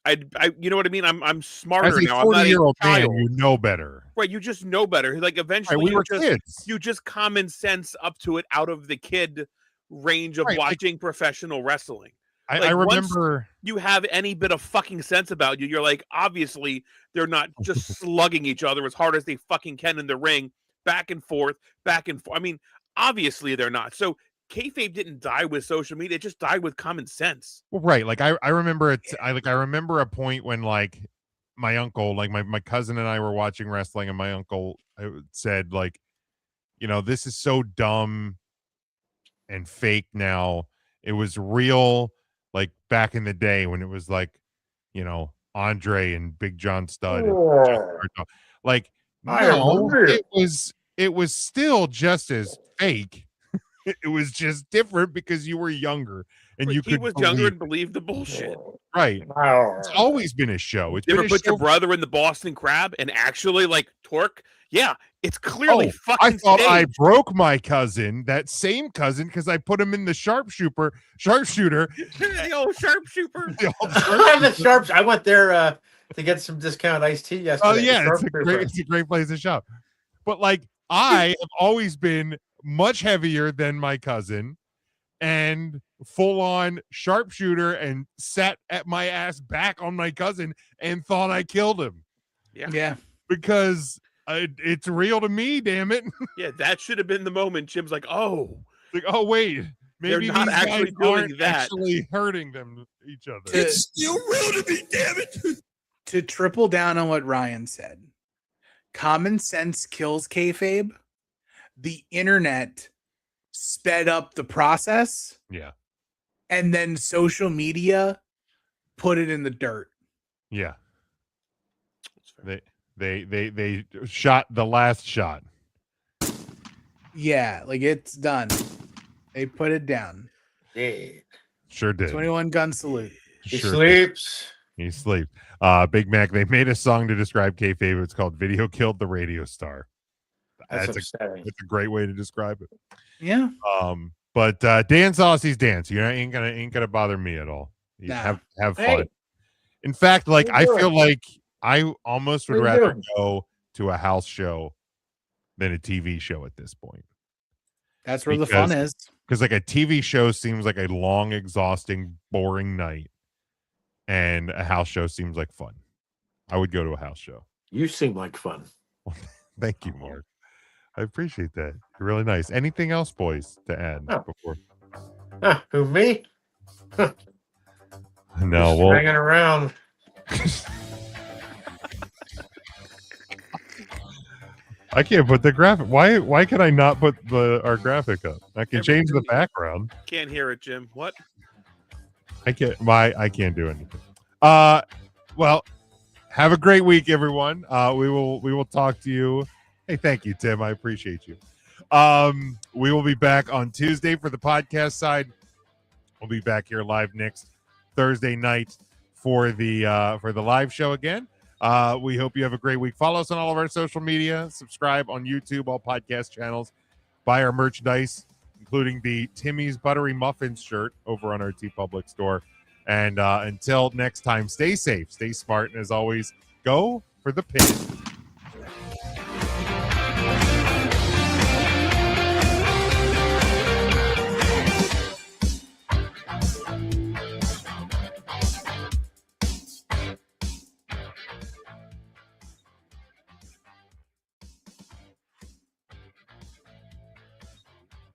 I you know what I mean? I'm smarter As a now. I'm not a 40-year-old man, child. you know better. Right, you just know better. Like eventually, Right, we were kids. You just common sense up to it out of the kid range of Right, watching professional wrestling. I remember you have any bit of fucking sense about you. You're like, obviously, they're not just slugging each other as hard as they fucking can in the ring, back and forth, back and forth. I mean, obviously, they're not. So kayfabe didn't die with social media; it just died with common sense. Well, right. Like I remember it. I remember a point when like my uncle, like my cousin and I were watching wrestling, and my uncle said like, you know, this is so dumb and fake now. It was real like back in the day when it was like, you know, Andre and Big John Studd. Like no, it was still just as fake. It was just different because you were younger and He could was younger and believed the bullshit. Right. It's always been a show. It's You been ever a put your show. brother in the Boston Crab and actually like torque? Yeah, it's clearly fucking I thought I staged. broke my cousin, that same cousin, because I put him in the sharpshooter. The old sharpshooter. The sharps. I went there to get some discount iced tea yesterday. Oh yeah, it's a great place to shop. But like I have always been much heavier than my cousin and full on sharpshooter and sat at my ass back on my cousin and thought I killed him. Yeah. Because it's real to me, damn it. Yeah, that should have been the moment. Jim's like, oh, wait, maybe they're not these actually guys doing aren't that. actually hurting them each other. It's still real to me, damn it. To triple down on what Ryan said, common sense kills kayfabe. The internet sped up the process. Yeah. And then social media put it in the dirt. Yeah. They shot the last shot. Yeah, like it's done. They put it down. Yeah. Sure did. 21 gun salute. He Sure sleeps. He sleeps. Big Mac, they made a song to describe kayfabe. It's called Video Killed the Radio Star. That's upsetting. It's a great way to describe it. Yeah. But Dan Saucy's dance. You know, ain't gonna bother me at all. You Nah. have fun. Hey. In fact, like What are you I feel doing? like I almost would What are you rather doing? go to a house show than a TV show at this point. That's where the fun is. Because like a TV show seems like a long, exhausting, boring night, and a house show seems like fun. I would go to a house show. You seem like fun. Thank you, Mark. I appreciate that. You're really nice. Anything else, boys, to add before? Who, me? No, Just well, hanging around. I can't put the graphic. Why can I not put our graphic up? I can change the background. Can't hear it, Jim. What? I can't do anything. Well, have a great week, everyone. We will talk to you. Hey, thank you, Tim. I appreciate you. We will be back on Tuesday for the podcast side. We'll be back here live next Thursday night for the live show again. We hope you have a great week. Follow us on all of our social media. Subscribe on YouTube, all podcast channels. Buy our merchandise, including the Timmy's Buttery Muffins shirt over on our TeePublic store. And until next time, stay safe, stay smart, and as always, go for the pin.